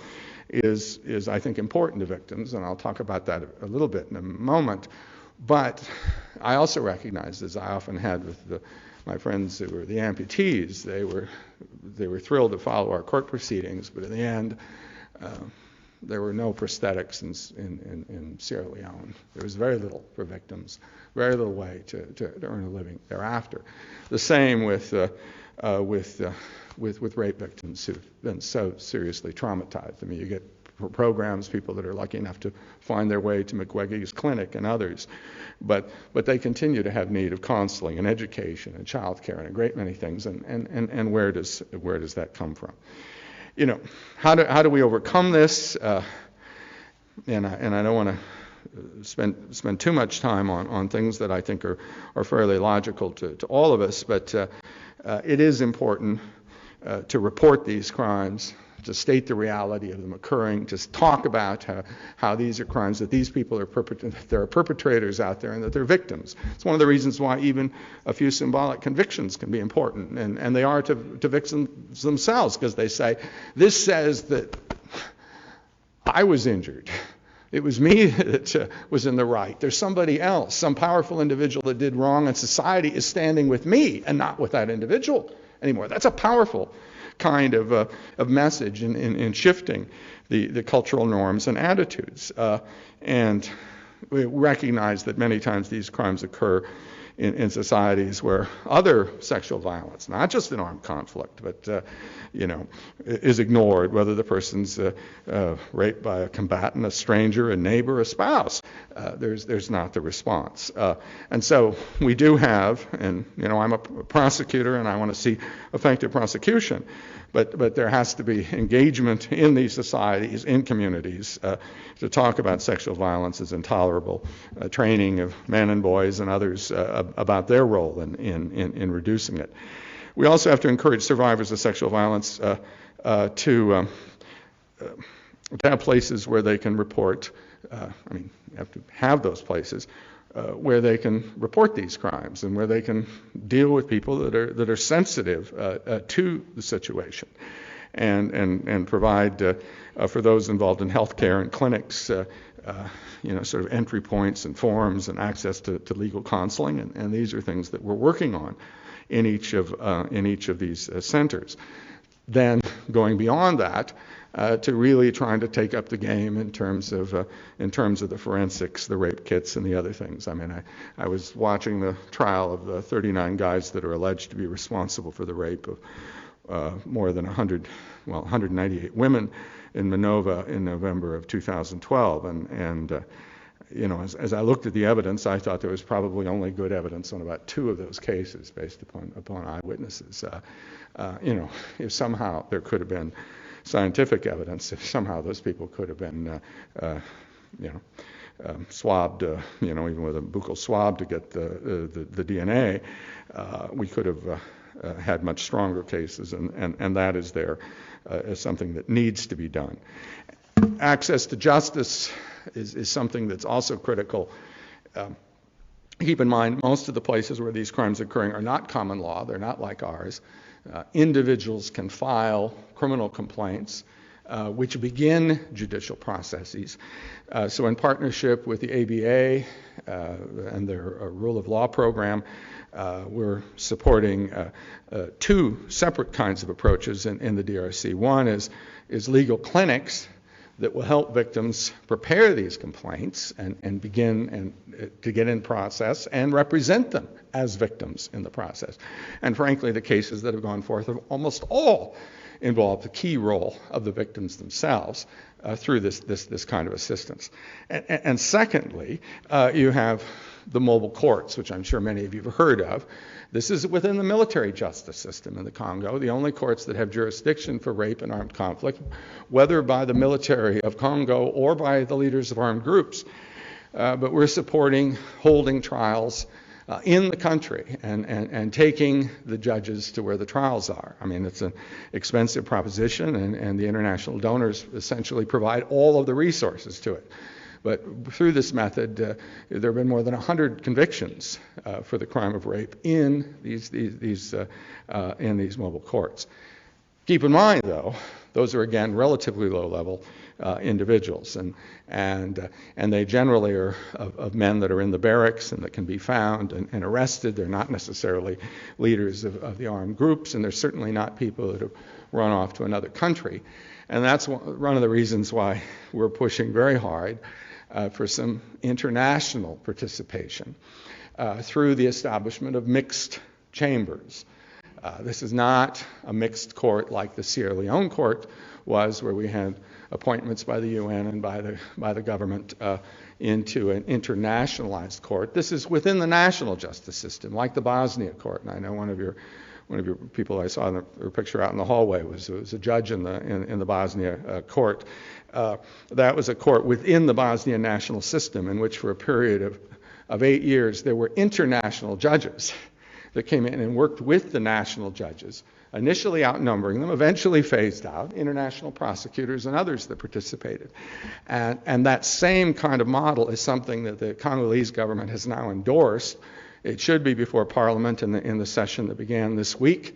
is I think important to victims, and I'll talk about that a little bit in a moment. But I also recognize, as I often had with my friends who were the amputees, they were thrilled to follow our court proceedings, but in the end, there were no prosthetics in Sierra Leone. There was very little for victims, very little way to earn a living thereafter. The same with rape victims who've been so seriously traumatized. I mean, you get programs, people that are lucky enough to find their way to McWegge's clinic and others, but they continue to have need of counseling and education and child care and a great many things. And where does that come from? How do we overcome this? And I don't want to spend too much time on things that I think are fairly logical to all of us, but it is important to report these crimes, to state the reality of them occurring, to talk about how these are crimes, that these people there are perpetrators out there and that they're victims. It's one of the reasons why even a few symbolic convictions can be important, and they are to victims themselves, because they say, this says that I was injured. It was me that was in the right. There's somebody else, some powerful individual that did wrong, and society is standing with me and not with that individual anymore. That's a powerful kind of message in shifting the cultural norms and attitudes. And we recognize that many times these crimes occur in societies where other sexual violence, not just in armed conflict, but is ignored, whether the person's raped by a combatant, a stranger, a neighbor, a spouse. There's not the response. And so we do have, and I'm a prosecutor and I want to see effective prosecution, but there has to be engagement in these societies, in communities, to talk about sexual violence as intolerable, training of men and boys and others about their role in reducing it. We also have to encourage survivors of sexual violence to have places where they can report. You have to have those places where they can report these crimes and where they can deal with people that are sensitive to the situation, and provide for those involved in healthcare and clinics, sort of entry points and forums and access to legal counseling, and these are things that we're working on in each of these centers. Then going beyond that, to really trying to take up the game in terms of the forensics, the rape kits, and the other things. I was watching the trial of the 39 guys that are alleged to be responsible for the rape of more than 198 women in Minova in November of 2012, and as I looked at the evidence, I thought there was probably only good evidence on about 2 of those cases based upon eyewitnesses. If somehow there could have been scientific evidence, if somehow those people could have been, swabbed, even with a buccal swab to get the DNA, we could have had much stronger cases, and that is there as something that needs to be done. Access to justice is something that's also critical. Keep in mind, most of the places where these crimes are occurring are not common law. They're not like ours. Individuals can file criminal complaints, which begin judicial processes. So in partnership with the ABA and their rule of law program, we're supporting 2 separate kinds of approaches in the DRC. One is legal clinics that will help victims prepare these complaints and begin to get in process and represent them as victims in the process. And frankly, the cases that have gone forth have almost all involved the key role of the victims themselves through this kind of assistance. And secondly, you have the mobile courts, which I'm sure many of you have heard of. This is within the military justice system in the Congo, the only courts that have jurisdiction for rape and armed conflict, whether by the military of Congo or by the leaders of armed groups. But we're supporting holding trials in the country and taking the judges to where the trials are. It's an expensive proposition, and the international donors essentially provide all of the resources to it. But through this method, there have been more than 100 convictions for the crime of rape in these mobile courts. Keep in mind, though, those are again relatively low-level individuals, and they generally are of men that are in the barracks and that can be found and arrested. They're not necessarily leaders of the armed groups, and they're certainly not people that have run off to another country. And that's one of the reasons why we're pushing very hard for some international participation through the establishment of mixed chambers. This is not a mixed court like the Sierra Leone court was, where we had appointments by the UN and by the government into an internationalized court. This is within the national justice system, like the Bosnia court. And I know one of your people I saw in the picture out in the hallway was a judge in the Bosnia court. That was a court within the Bosnian national system, in which for a period of 8 years there were international judges that came in and worked with the national judges, initially outnumbering them, eventually phased out, international prosecutors and others that participated. And that same kind of model is something that the Congolese government has now endorsed. It should be before Parliament in the session that began this week.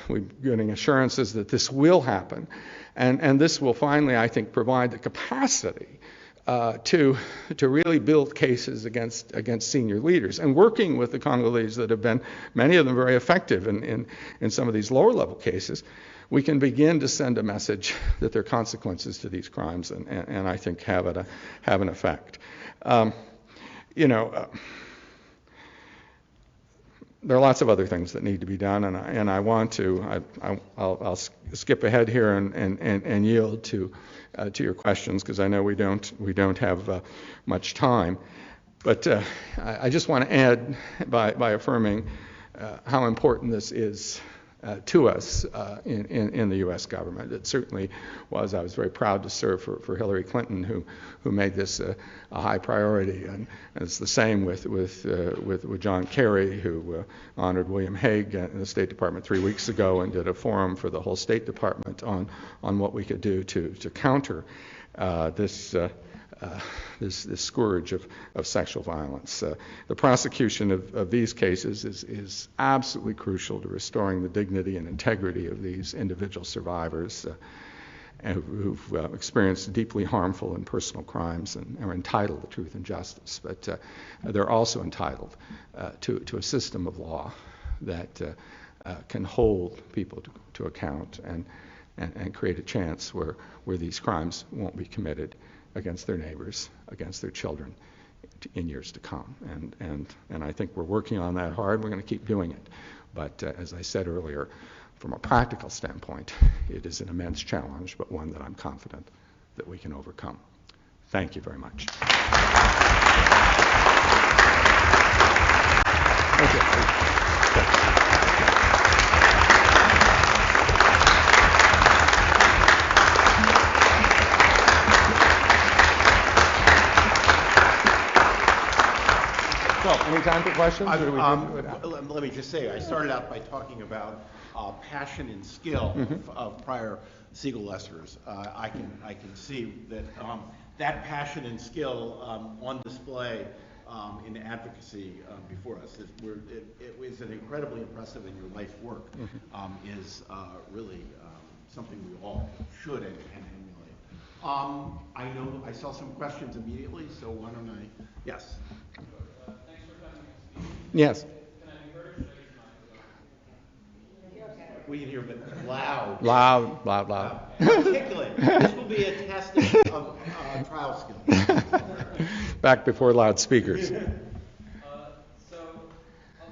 We're getting assurances that this will happen. And this will finally, I think, provide the capacity to really build cases against senior leaders, and working with the Congolese that have been, many of them, very effective in some of these lower level cases, we can begin to send a message that there are consequences to these crimes, and I think have an effect. There are lots of other things that need to be done, and I want to. I'll skip ahead here and yield to your questions, because I know we don't have much time. But I just want to add by affirming how important this is to us in the U.S. government. It certainly was. I was very proud to serve for Hillary Clinton, who made this a high priority, and it's the same with John Kerry, who honored William Hague in the State Department 3 weeks ago and did a forum for the whole State Department on what we could do to counter this scourge of sexual violence. The prosecution of these cases is absolutely crucial to restoring the dignity and integrity of these individual survivors who've experienced deeply harmful and personal crimes and are entitled to truth and justice. But they're also entitled to a system of law that can hold people to account and create a chance where these crimes won't be committed against their neighbors, against their children in years to come. And I think we're working on that hard. We're going to keep doing it. But as I said earlier, from a practical standpoint, it is an immense challenge, but one that I'm confident that we can overcome. Thank you very much. Well, any time for questions? Let me just say, I started out by talking about passion and skill of prior Segal lessers. I can see that that passion and skill on display in advocacy before us. It was an incredibly impressive, and your life work is really something we all should and can emulate. I know I saw some questions immediately, so why don't I? Yes. Yes. Can I be heard, or should I use my microphone? We can hear, but loud. Loud. Articulate. This will be a test of trial skills. Back before loudspeakers. So, a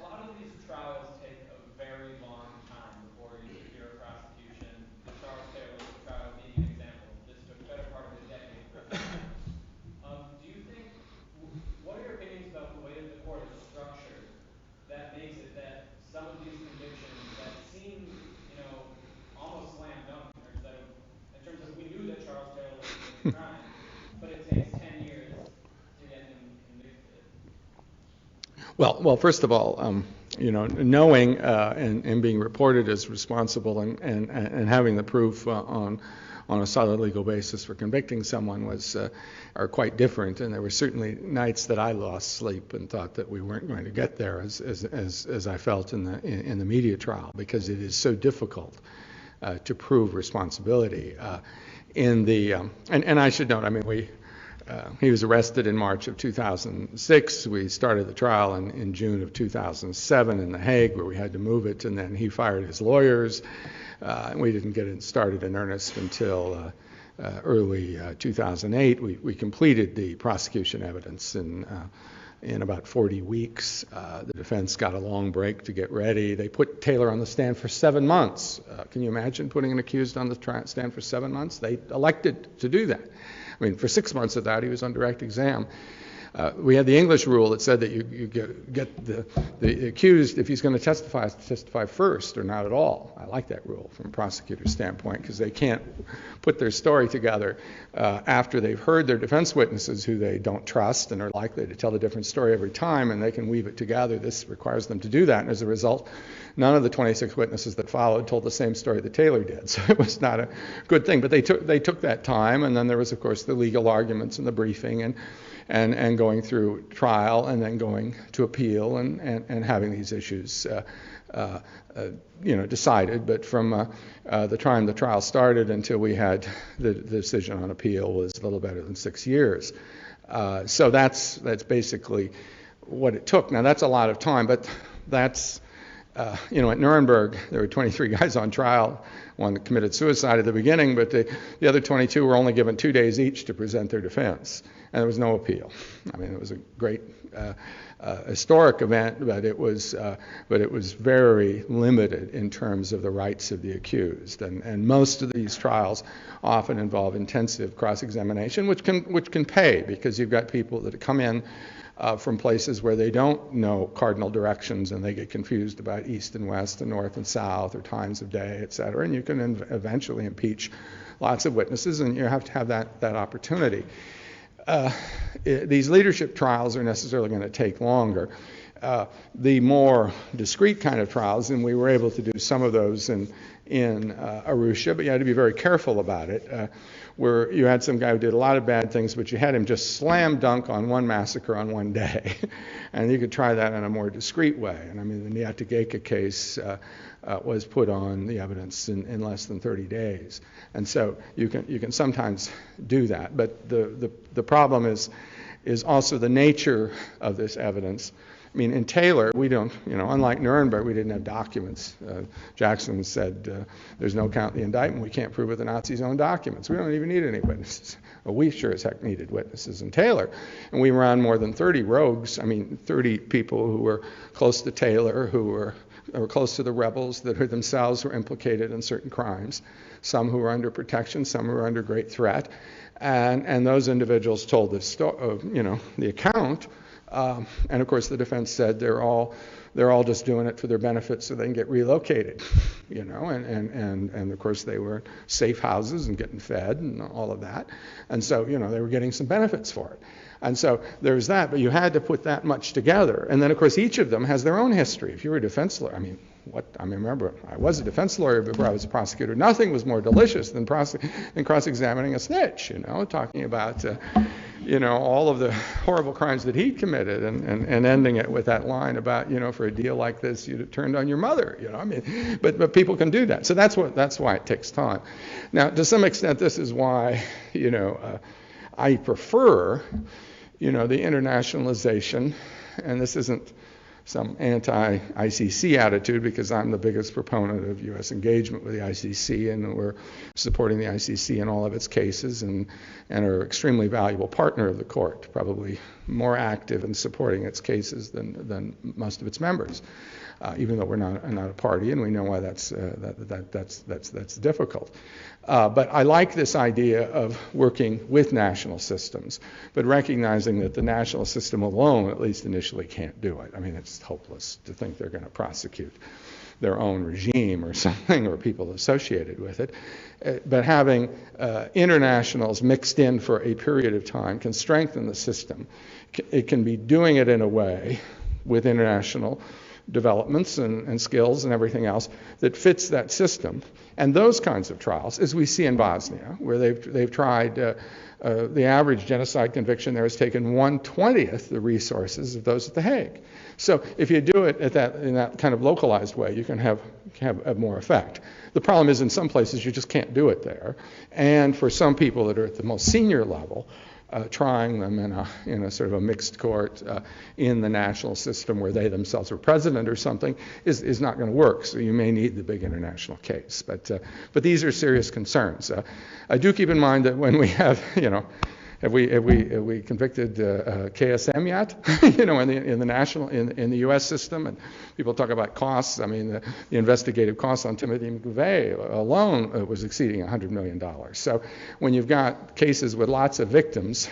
lot of these trials take a very long time before you hear a prosecution. The Charles Taylor trial being an example. This took the better part of a decade for it. Do you think, what are your opinions about the way that the court is structured that makes it that some of these convictions that seem, almost slam dunk in terms of we knew that Charles Taylor was a crime, but it takes 10 years to get him convicted? Well, first of all, knowing and being reported as responsible and having the proof on a solid legal basis for convicting someone are quite different. And there were certainly nights that I lost sleep and thought that we weren't going to get there, as I felt in the media trial, because it is so difficult to prove responsibility. And I should note, he was arrested in March of 2006. We started the trial in June of 2007 in The Hague, where we had to move it, and then he fired his lawyers. We didn't get it started in earnest until early 2008. We completed the prosecution evidence in about 40 weeks. The defense got a long break to get ready. They put Taylor on the stand for 7 months. Can you imagine putting an accused on the stand for 7 months? They elected to do that. For 6 months of that, he was on direct exam. We had the English rule that said that you get the accused, if he's going to testify first or not at all. I like that rule from a prosecutor's standpoint, because they can't put their story together after they've heard their defense witnesses, who they don't trust and are likely to tell a different story every time, and they can weave it together. This requires them to do that, and as a result, none of the 26 witnesses that followed told the same story that Taylor did, so it was not a good thing. But they took that time, and then there was, of course, the legal arguments and the briefing, and going through trial and then going to appeal and having these issues decided. But from the time the trial started until we had the decision on appeal was a little better than 6 years. So that's basically what it took. Now that's a lot of time, but that's at Nuremberg there were 23 guys on trial. One that committed suicide at the beginning, but the other 22 were only given 2 days each to present their defense, and there was no appeal. I mean, it was a great historic event, but it was very limited in terms of the rights of the accused. And most of these trials often involve intensive cross-examination, which can pay, because you've got people that come in from places where they don't know cardinal directions and they get confused about east and west and north and south or times of day, et cetera. And you can eventually impeach lots of witnesses, and you have to have that opportunity. These leadership trials are necessarily going to take longer. The more discrete kind of trials, and we were able to do some of those in Arusha, but you had to be very careful about it, where you had some guy who did a lot of bad things, but you had him just slam dunk on one massacre on one day. And you could try that in a more discrete way. And I mean, the Nyatageka case was put on the evidence in less than 30 days. And so you can sometimes do that. But the problem is also the nature of this evidence. I mean, in Taylor, we don't, unlike Nuremberg, we didn't have documents. Jackson said, there's no count in the indictment. We can't prove it with the Nazis' own documents. We don't even need any witnesses. Well, we sure as heck needed witnesses in Taylor. And we ran more than 30 rogues, 30 people who were close to Taylor, who were close to the rebels that themselves were implicated in certain crimes, some who were under protection, some who were under great threat. And those individuals told the account. And of course, the defense said they're all just doing it for their benefit so they can get relocated, and of course they were safe houses and getting fed and all of that, and so they were getting some benefits for it, and so there's that. But you had to put that much together, and then of course each of them has their own history. If you were a defense lawyer, remember, I was a defense lawyer before I was a prosecutor. Nothing was more delicious than cross-examining a snitch, talking about all of the horrible crimes that he'd committed, and ending it with that line about, for a deal like this, you'd have turned on your mother, but people can do that. So that's why it takes time. Now, to some extent, this is why, I prefer, the internationalization, and this isn't some anti-ICC attitude, because I'm the biggest proponent of U.S. engagement with the ICC, and we're supporting the ICC in all of its cases, and are an extremely valuable partner of the court, probably more active in supporting its cases than most of its members, even though we're not a party, and we know why that's difficult. But I like this idea of working with national systems, but recognizing that the national system alone, at least initially, can't do it. I mean, it's hopeless to think they're going to prosecute their own regime or something, or people associated with it. But having internationals mixed in for a period of time can strengthen the system. It can be doing it in a way with international developments and skills and everything else that fits that system. And those kinds of trials, as we see in Bosnia, where they've tried, the average genocide conviction there has taken 1/20 the resources of those at The Hague. So if you do it in that kind of localized way, you can have more effect. The problem is, in some places you just can't do it there. And for some people that are at the most senior level, trying them in a sort of a mixed court in the national system where they themselves are president or something is not going to work. So you may need the big international case. But these are serious concerns. I do keep in mind that when we have, have we convicted KSM yet? in the U.S. system, and people talk about costs. I mean, the investigative costs on Timothy McVeigh alone was exceeding $100 million. So when you've got cases with lots of victims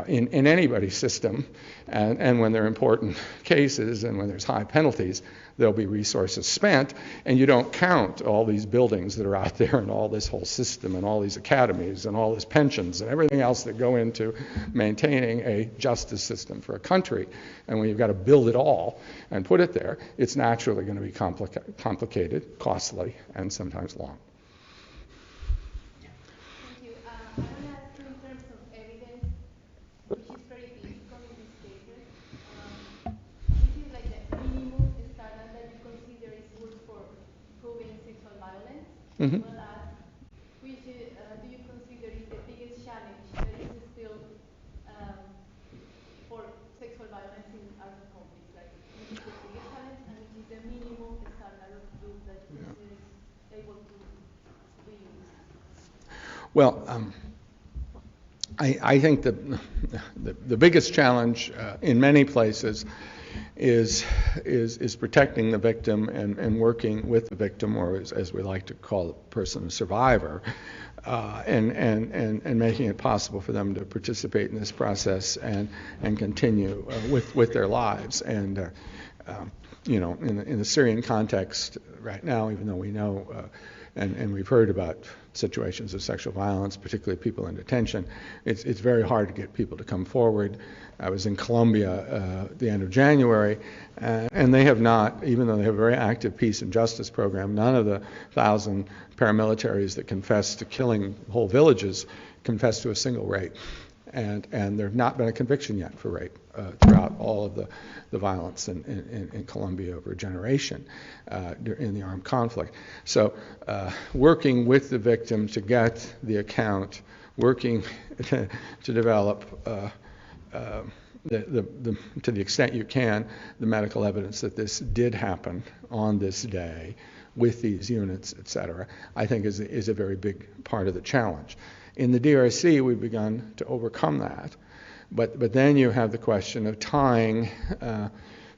in anybody's system, and when they're important cases and when there's high penalties, there'll be resources spent, and you don't count all these buildings that are out there and all this whole system and all these academies and all these pensions and everything else that go into maintaining a justice system for a country. And when you've got to build it all and put it there, it's naturally going to be complicated, costly, and sometimes long. Thank you. I want to ask you in terms of evidence, which is very Mhm. will ask, which do you consider is the biggest challenge that is still for sexual violence in armed conflicts? Like, which is the biggest challenge and which is the minimum standard of proof that you consider is able to be used? Well, I think the biggest challenge in many places is protecting the victim and working with the victim, or as we like to call the person, a survivor, and making it possible for them to participate in this process and continue with their lives. And in the Syrian context right now, even though we know and we've heard about situations of sexual violence, particularly people in detention, it's very hard to get people to come forward. I was in Colombia at the end of January, and they have not, even though they have a very active peace and justice program, none of the 1,000 paramilitaries that confess to killing whole villages confess to a single rape. And there have not been a conviction yet for rape throughout all of the violence in Colombia over a generation in the armed conflict. So working with the victim to get the account, working to develop to the extent you can, the medical evidence that this did happen on this day with these units, et cetera, I think is a very big part of the challenge. In the DRC, we've begun to overcome that. But then you have the question of tying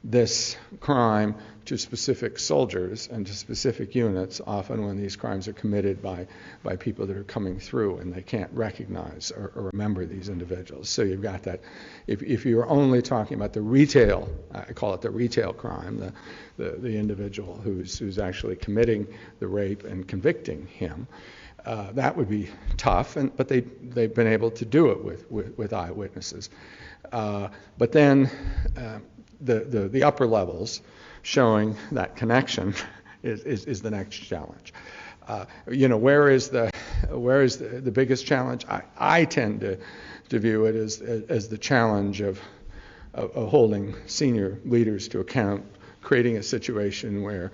this crime to specific soldiers and to specific units, often when these crimes are committed by people that are coming through and they can't recognize or remember these individuals. So you've got that. If you're only talking about the retail, I call it the retail crime, the individual who's actually committing the rape and convicting him, that would be tough, but they've been able to do it with eyewitnesses. But then the upper levels showing that connection is the next challenge. Where is the biggest challenge? I tend to view it as the challenge of holding senior leaders to account, creating a situation where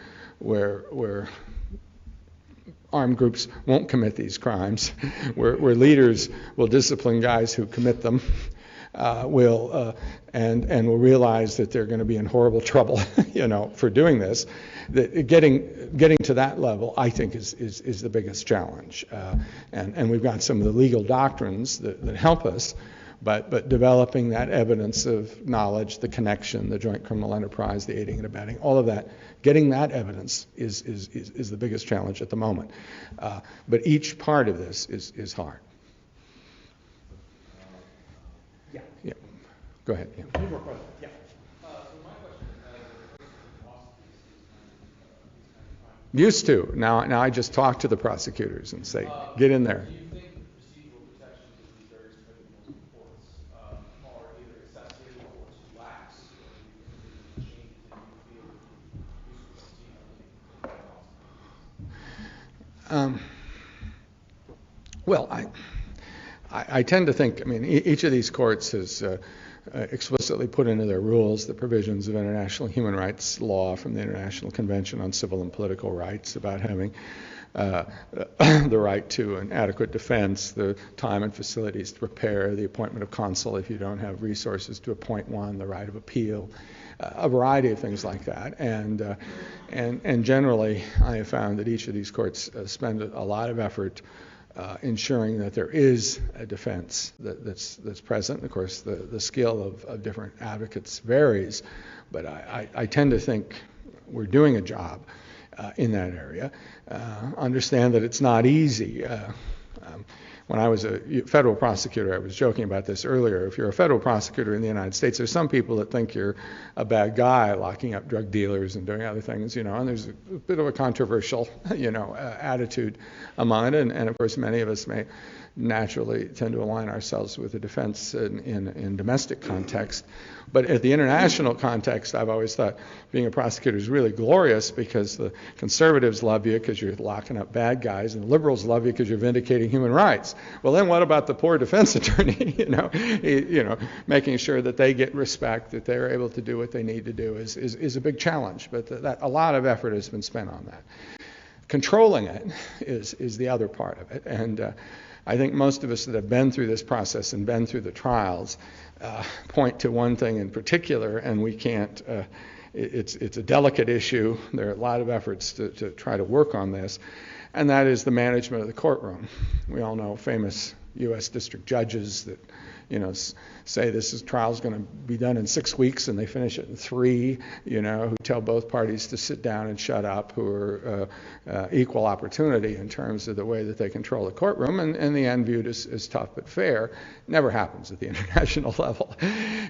armed groups won't commit these crimes, where leaders will discipline guys who commit them, and will realize that they're going to be in horrible trouble, for doing this. Getting to that level, I think, is the biggest challenge. And we've got some of the legal doctrines that help us, but developing that evidence of knowledge, the connection, the joint criminal enterprise, the aiding and abetting, all of that, getting that evidence is the biggest challenge at the moment. But each part of this is hard. Yeah. Go ahead. Yeah. Any more questions? Yeah. So my question is, as a person who prosecutes these kind of crimes, Used to. Now I just talk to the prosecutors and say, get in there. do you think the procedural protections of these various criminal courts are either excessive or too lax, or do you think that the changes that you feel would be useful to see how they Well, I tend to think, each of these courts has explicitly put into their rules the provisions of international human rights law from the International Convention on Civil and Political Rights about having the right to an adequate defense, the time and facilities to prepare, the appointment of counsel if you don't have resources to appoint one, the right of appeal, a variety of things like that. And generally, I have found that each of these courts spend a lot of effort ensuring that there is a defense that's present. Of course, the skill of different advocates varies, but I tend to think we're doing a job in that area. Understand that it's not easy. When I was a federal prosecutor, I was joking about this earlier. If you're a federal prosecutor in the United States, there's some people that think you're a bad guy locking up drug dealers and doing other things, and there's a bit of a controversial, attitude among it. And of course, many of us may naturally tend to align ourselves with the defense in domestic context. But at the international context, I've always thought being a prosecutor is really glorious because the conservatives love you because you're locking up bad guys, and the liberals love you because you're vindicating human rights. Well, then what about the poor defense attorney? Making sure that they get respect, that they're able to do what they need to do is a big challenge. But a lot of effort has been spent on that. Controlling it is the other part of it. And I think most of us that have been through this process and been through the trials point to one thing in particular, and we can't, it's a delicate issue. There are a lot of efforts to try to work on this, and that is the management of the courtroom. We all know famous U.S. district judges that, say this trial is going to be done in 6 weeks and they finish it in 3, who tell both parties to sit down and shut up, who are equal opportunity in terms of the way that they control the courtroom, and in the end viewed as tough but fair. Never happens at the international level.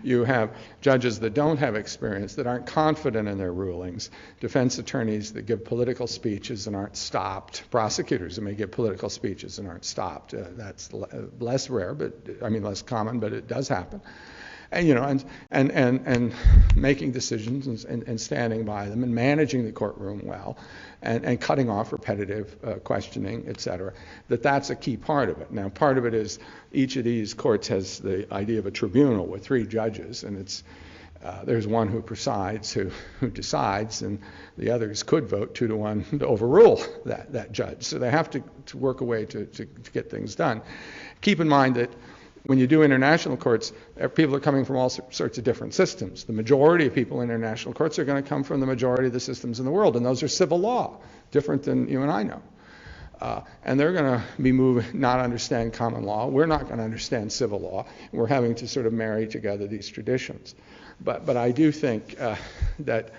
You have judges that don't have experience, that aren't confident in their rulings, defense attorneys that give political speeches and aren't stopped, prosecutors that may give political speeches and aren't stopped. That's less rare, less common, but it does happen. And making decisions and standing by them and managing the courtroom well and cutting off repetitive questioning, et cetera, that's a key part of it. Now, part of it is each of these courts has the idea of a tribunal with 3 judges, and there's one who presides, who decides, and the others could vote 2-1 to overrule that judge. So they have to work a way to get things done. Keep in mind that when you do international courts, people are coming from all sorts of different systems. The majority of people in international courts are going to come from the majority of the systems in the world, and those are civil law, different than you and I know. And they're going to be not understand common law. We're not going to understand civil law. We're having to sort of marry together these traditions. But I do think that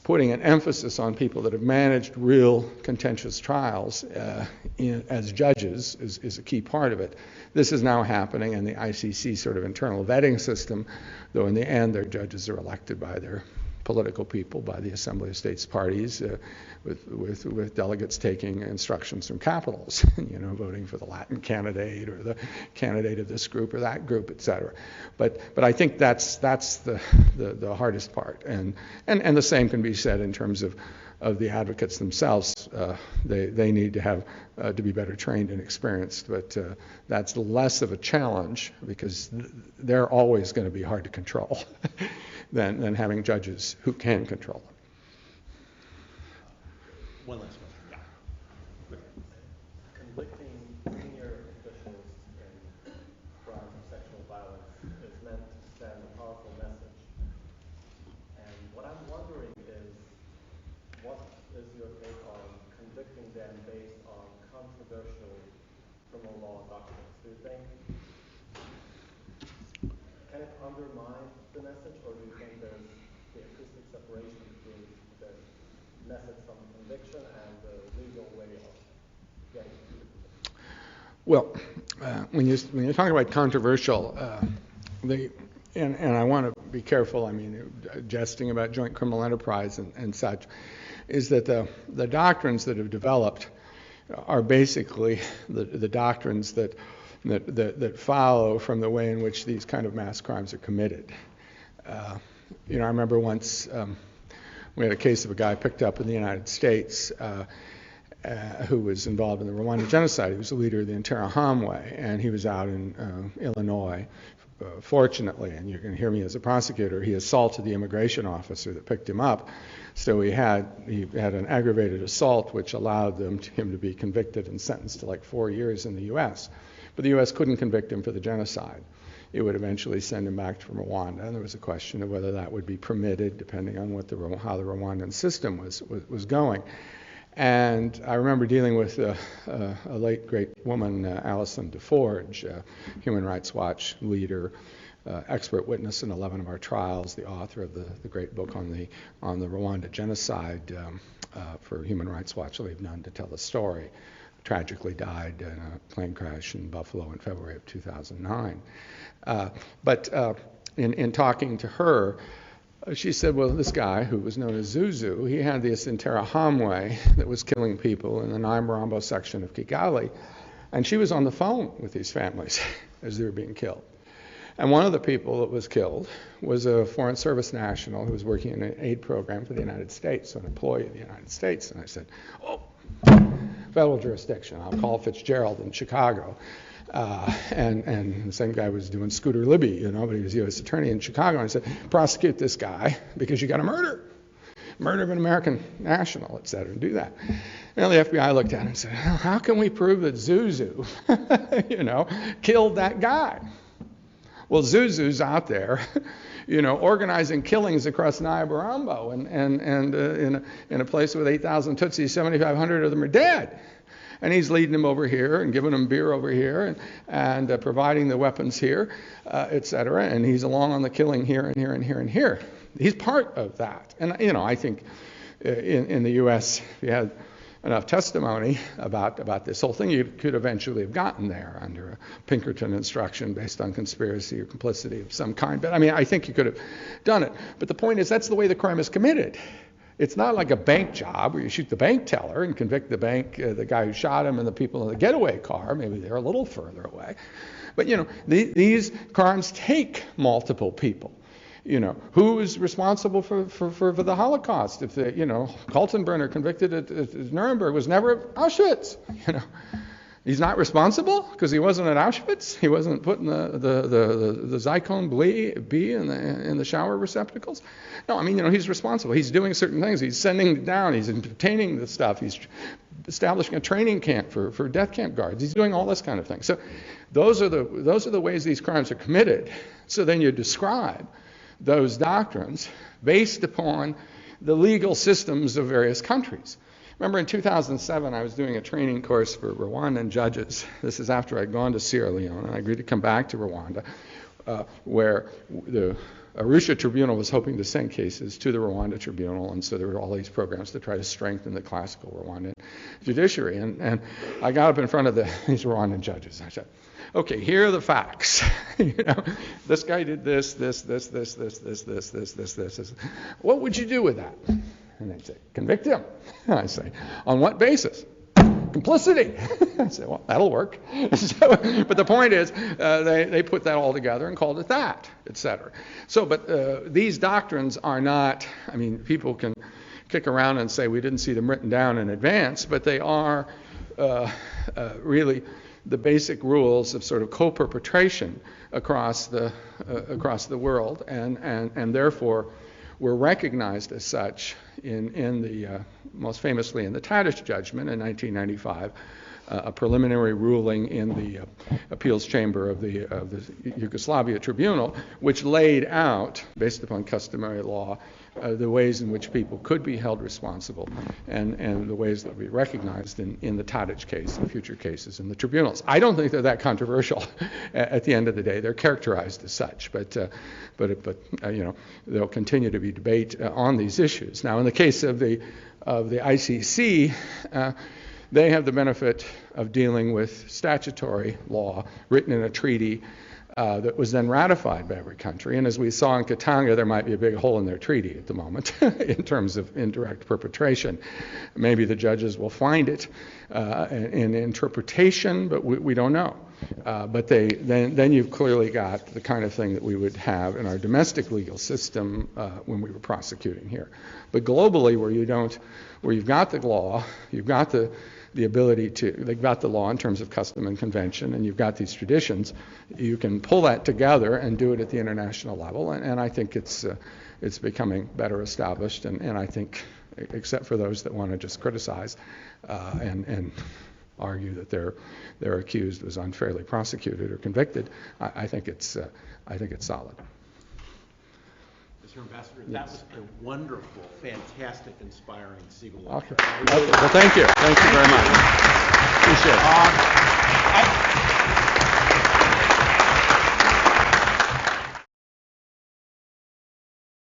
putting an emphasis on people that have managed real contentious trials as judges is a key part of it. This is now happening in the ICC sort of internal vetting system, though in the end their judges are elected by their political people, by the Assembly of States parties, with delegates taking instructions from capitals, voting for the Latin candidate or the candidate of this group or that group, et cetera. But I think that's the hardest part, and the same can be said in terms of the advocates themselves. They need to have to be better trained and experienced, but that's less of a challenge because they're always going to be hard to control than having judges who can control them. One last question. Yeah. Convicting senior officials in crimes of sexual violence is meant to send a powerful message. And what I'm wondering is, what is your take on convicting them based on controversial criminal law documents? Do you think, can it undermine the message, or do you think there's the acoustic separation between the message from conviction and the legal way of getting to the conviction? Well, when you're talking about controversial, and I want to be careful, jesting about joint criminal enterprise and such, is that the doctrines that have developed are basically the doctrines that follow from the way in which these kind of mass crimes are committed. I remember once we had a case of a guy picked up in the United States who was involved in the Rwanda genocide. He was the leader of the Interahamwe, and he was out in Illinois. Fortunately, and you're going to hear me as a prosecutor, he assaulted the immigration officer that picked him up. So he had an aggravated assault, which allowed him to be convicted and sentenced to 4 years in the U.S. But the U.S. couldn't convict him for the genocide. It would eventually send him back to Rwanda, and there was a question of whether that would be permitted, depending on how the Rwandan system was going. And I remember dealing with a late great woman, Alison DeForge, Human Rights Watch leader, expert witness in 11 of our trials, the author of the great book on the Rwanda genocide for Human Rights Watch, Leave None to Tell the Story. Tragically died in a plane crash in Buffalo in February of 2009. But in talking to her, she said, well, this guy, who was known as Zuzu, he had this Interahamwe that was killing people in the Nyamirambo section of Kigali, and she was on the phone with these families as they were being killed. And one of the people that was killed was a Foreign Service national who was working in an aid program for the United States, so an employee of the United States. And I said, federal jurisdiction. I'll call Fitzgerald in Chicago. And the same guy was doing Scooter Libby, but he was U.S. attorney in Chicago. And I said, prosecute this guy because you got a murder. murder of an American national, et cetera, and do that. And the FBI looked at it and said, how can we prove that Zuzu, killed that guy? Well, Zuzu's out there, organizing killings across Nyabarongo and in a place with 8,000 Tutsis, 7,500 of them are dead. And he's leading them over here and giving them beer over here and providing the weapons here, et cetera. And he's along on the killing here and here and here and here. He's part of that. And, I think in the U.S., if you had enough testimony about this whole thing, you could eventually have gotten there under a Pinkerton instruction based on conspiracy or complicity of some kind. But, I think you could have done it. But the point is, that's the way the crime is committed. It's not like a bank job where you shoot the bank teller and convict the guy who shot him and the people in the getaway car. Maybe they're a little further away. But, these crimes take multiple people. Who is responsible for the Holocaust? If Kaltenbrunner convicted at Nuremberg was never at Auschwitz. He's not responsible because he wasn't at Auschwitz. He wasn't putting the Zyklon B in the shower receptacles. No, he's responsible. He's doing certain things. He's sending it down. He's obtaining the stuff. He's establishing a training camp for death camp guards. He's doing all this kind of thing. So those are the ways these crimes are committed. So then you describe those doctrines based upon the legal systems of various countries. Remember in 2007, I was doing a training course for Rwandan judges. This is after I'd gone to Sierra Leone, and I agreed to come back to Rwanda, where the Arusha Tribunal was hoping to send cases to the Rwanda Tribunal, and so there were all these programs to try to strengthen the classical Rwandan judiciary. And I got up in front of these Rwandan judges, and I said, okay, here are the facts. This guy did this. What would you do with that? And they'd say, convict him. I say, on what basis? Complicity. I say, well, that'll work. But the point is, they put that all together and called it that, et cetera. So, but these doctrines are not, people can kick around and say we didn't see them written down in advance, but they are really the basic rules of sort of co-perpetration across the world, and therefore were recognized as such in the most famously in the Tadic judgment in 1995, a preliminary ruling in the appeals chamber of the Yugoslavia Tribunal, which laid out, based upon customary law, the ways in which people could be held responsible and the ways that would be recognized in the Tadic case and future cases in the tribunals. I don't think they're that controversial at the end of the day. They're characterized as such, but there'll continue to be debate on these issues. Now, in the case of the ICC, they have the benefit of dealing with statutory law written in a treaty that was then ratified by every country. And as we saw in Katanga, there might be a big hole in their treaty at the moment in terms of indirect perpetration. Maybe the judges will find it in interpretation, but we don't know. But then you've clearly got the kind of thing that we would have in our domestic legal system when we were prosecuting here. But globally, where you've got the law, you've got the ability they've got the law in terms of custom and convention, and you've got these traditions, you can pull that together and do it at the international level, and I think it's becoming better established, and I think, except for those that want to just criticize and argue that their accused was unfairly prosecuted or convicted, I think it's solid. Mr. Ambassador, that was a wonderful, fantastic, inspiring Segal. Okay. Well, thank you. Thank you very much. Appreciate it.